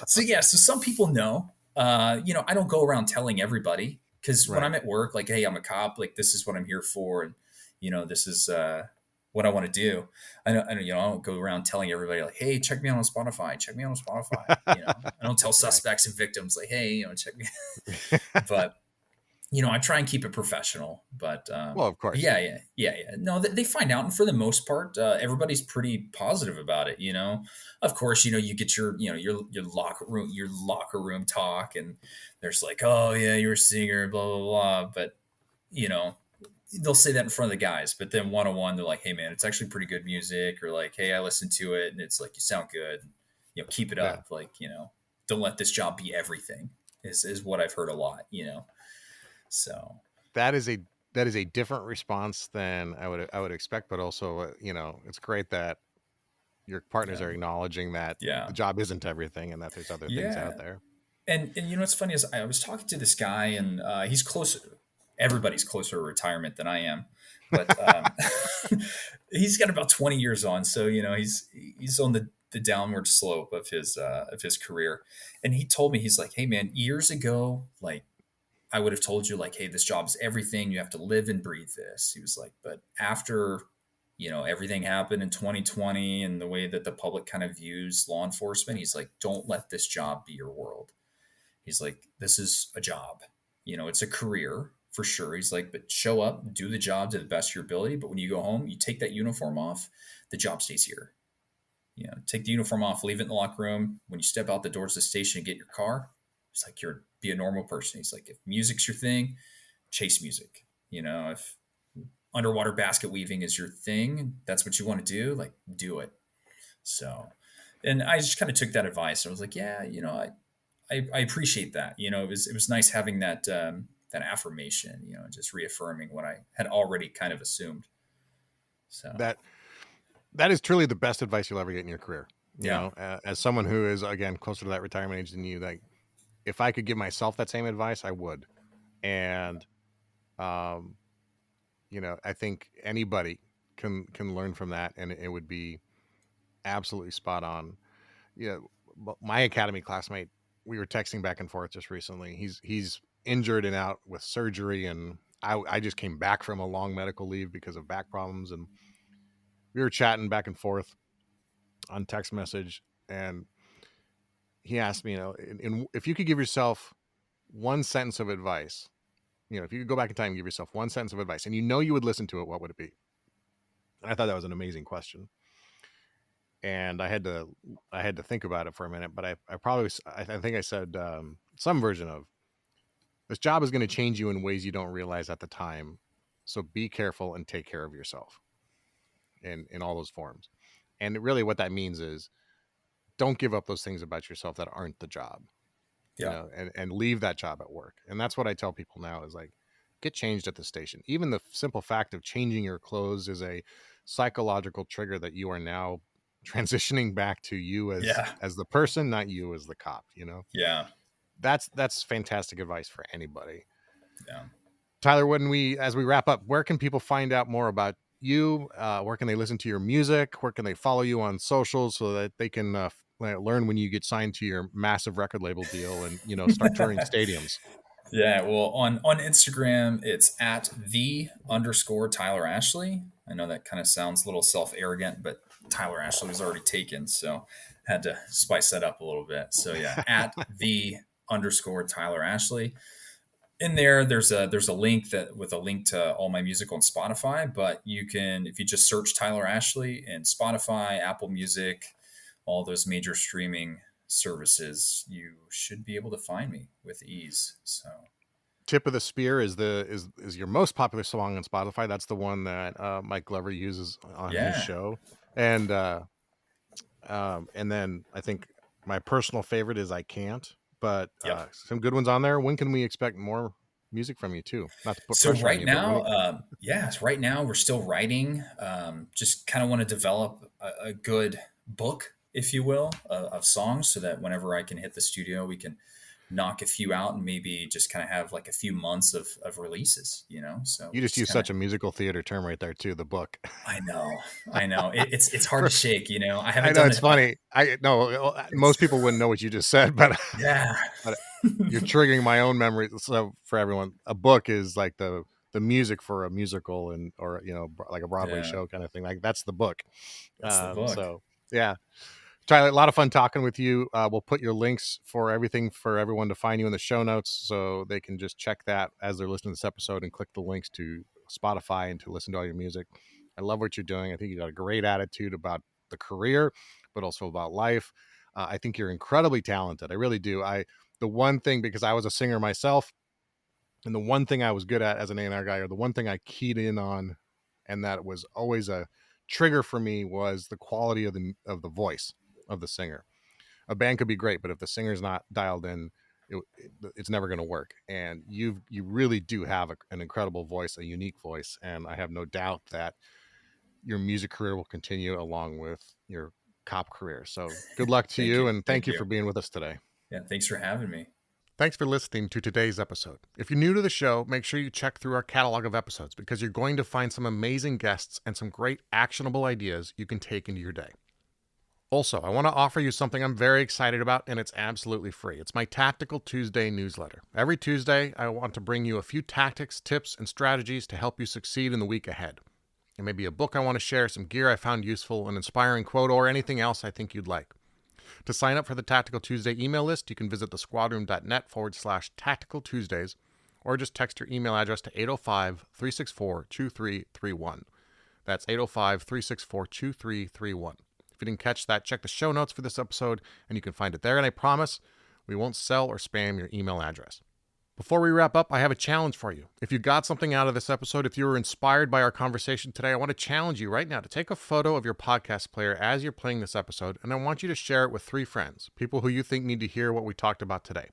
So yeah, so some people know. I don't go around telling everybody, because when Right. I'm at work, like, hey, I'm a cop. Like this is what I'm here for, and this is what I want to do. I don't go around telling everybody like, hey, check me out on Spotify. Check me out on Spotify. I don't tell Right. suspects and victims like, hey, check me. But I try and keep it professional. But Well, of course. yeah. No, they find out, and for the most part, everybody's pretty positive about it. Of course, you get your locker room talk, and there's like, oh yeah, you're a singer, blah blah blah. But you know, they'll say that in front of the guys, but then one on one, they're like, hey man, it's actually pretty good music, or like, hey, I listened to it, and it's like, you sound good. Keep it Yeah. up. Like, don't let this job be everything. Is what I've heard a lot. So That is a different response than I would expect, but also, it's great that your partners yeah, are acknowledging that the yeah, job isn't everything and that there's other things yeah. out there. And what's funny is I was talking to this guy, and he's close. Everybody's closer to retirement than I am, but he's got about 20 years on. So he's on the downward slope of his career. And he told me, he's like, hey man, years ago, like I would have told you like, hey, this job's everything. You have to live and breathe this. He was like, but after everything happened in 2020 and the way that the public kind of views law enforcement, he's like, don't let this job be your world. He's like, this is a job. It's a career for sure. He's like, but show up, do the job to the best of your ability. But when you go home, you take that uniform off, the job stays here. Take the uniform off, leave it in the locker room. When you step out the doors of the station and get your car, it's like be a normal person. He's like, if music's your thing, chase music. If underwater basket weaving is your thing, that's what you want to do, like do it. So, and I just kind of took that advice. I was like, yeah, I appreciate that. It was nice having that affirmation. Just reaffirming what I had already kind of assumed. So That that is truly the best advice you'll ever get in your career. yeah, As someone who is, again, closer to that retirement age than you, like, if I could give myself that same advice, I would. And um, I think anybody can learn from that, and it would be absolutely spot on. yeah, my academy classmate, we were texting back and forth just recently. He's injured and out with surgery, and I just came back from a long medical leave because of back problems, and we were chatting back and forth on text message, and he asked me, if you could give yourself one sentence of advice, if you could go back in time and give yourself one sentence of advice, and you would listen to it, what would it be? And I thought that was an amazing question, and I had to think about it for a minute, but I think I said some version of, this job is going to change you in ways you don't realize at the time, so be careful and take care of yourself in all those forms. And really what that means is, don't give up those things about yourself that aren't the job, Yeah. and leave that job at work. And that's what I tell people now is, like, get changed at the station. Even the simple fact of changing your clothes is a psychological trigger that you are now transitioning back to you Yeah. as the person, not you as the cop. Yeah. That's fantastic advice for anybody. Yeah. Tyler, as we wrap up, where can people find out more about you? Where can they listen to your music? Where can they follow you on socials so that they can learn when you get signed to your massive record label deal and start touring stadiums? Yeah, well, on Instagram, it's at _Tyler Ashley. I know that kind of sounds a little self arrogant, but Tyler Ashley was already taken, so had to spice that up a little bit. So yeah, at _Tyler Ashley. In there, there's a link that with a link to all my music on Spotify. But you can, if you just search Tyler Ashley in Spotify, Apple Music, all those major streaming services, you should be able to find me with ease. So Tip of the Spear is your most popular song on Spotify. That's the one that Mike Glover uses on his yeah, show, and then I think my personal favorite is I Can't. But yep. some good ones on there. When can we expect more music from you too? Not to put So pressure on right you, but now, right now we're still writing. Just kind of want to develop a good book, if you will, of songs, so that whenever I can hit the studio, we can knock a few out and maybe just kind of have like a few months of releases. So you just just use kind of. such a musical theater term right there too. The book. I know. It's hard to For, shake. I I haven't know done it's it. funny. I know It's most people wouldn't know what you just said, but yeah, but you're triggering my own memory. So for everyone, a book is like the music for a musical, or like a Broadway yeah. show kind of thing. Like, that's the book. That's the book. So yeah, Tyler, a lot of fun talking with you. We'll put your links for everything for everyone to find you in the show notes, so they can just check that as they're listening to this episode and click the links to Spotify and to listen to all your music. I love what you're doing. I think you got a great attitude about the career, but also about life. I think you're incredibly talented. I really do. The one thing, because I was a singer myself, and the one thing I was good at as an A&R guy, or the one thing I keyed in on, and that was always a trigger for me, was the quality of the voice of the singer. A band could be great, but if the singer's not dialed in, it's never going to work. And you really do have an incredible voice, a unique voice, and I have no doubt that your music career will continue along with your cop career. So good luck to Thank you, you. and thank Thank you you. for being with us today. Yeah. Thanks for having me. Thanks for listening to today's episode. If you're new to the show, make sure you check through our catalog of episodes, because you're going to find some amazing guests and some great actionable ideas you can take into your day. Also, I want to offer you something I'm very excited about, and it's absolutely free. It's my Tactical Tuesday newsletter. Every Tuesday, I want to bring you a few tactics, tips, and strategies to help you succeed in the week ahead. It may be a book I want to share, some gear I found useful, an inspiring quote, or anything else I think you'd like. To sign up for the Tactical Tuesday email list, you can visit thesquadroom.net/Tactical Tuesdays, or just text your email address to 805-364-2331. That's 805-364-2331. If you didn't catch that, check the show notes for this episode, and you can find it there, and I promise we won't sell or spam your email address. Before we wrap up, I have a challenge for you. If you got something out of this episode, if you were inspired by our conversation today, I want to challenge you right now to take a photo of your podcast player as you're playing this episode, and I want you to share it with 3 friends, people who you think need to hear what we talked about today.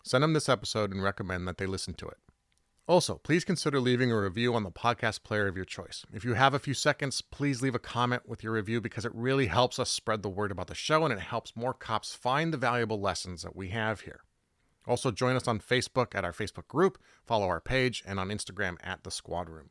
Send them this episode and recommend that they listen to it. Also, please consider leaving a review on the podcast player of your choice. If you have a few seconds, please leave a comment with your review, because it really helps us spread the word about the show, and it helps more cops find the valuable lessons that we have here. Also, join us on Facebook at our Facebook group, follow our page, and on Instagram at The Squad Room.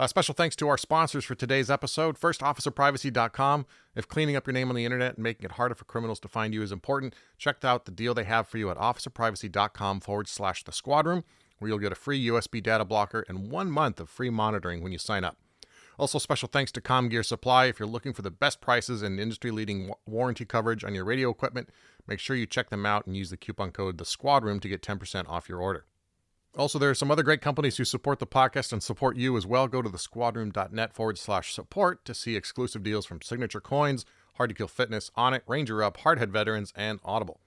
Special thanks to our sponsors for today's episode. First, officerprivacy.com. If cleaning up your name on the internet and making it harder for criminals to find you is important, check out the deal they have for you at officerprivacy.com/the squad room, where you'll get a free USB data blocker and 1 month of free monitoring when you sign up. Also, special thanks to CommGear Supply. If you're looking for the best prices and industry-leading warranty coverage on your radio equipment, make sure you check them out and use the coupon code TheSquadroom to get 10% off your order. Also, there are some other great companies who support the podcast and support you as well. Go to thesquadroom.net/support to see exclusive deals from Signature Coins, Hard to Kill Fitness, Onnit, Ranger Up, Hardhead Veterans, and Audible.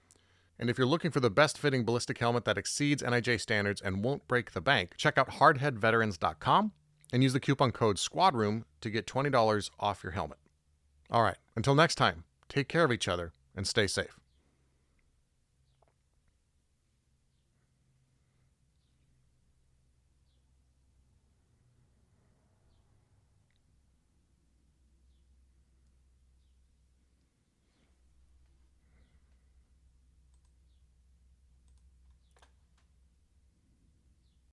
And if you're looking for the best fitting ballistic helmet that exceeds NIJ standards and won't break the bank, check out hardheadveterans.com and use the coupon code SQUADROOM to get $20 off your helmet. All right, until next time, take care of each other and stay safe.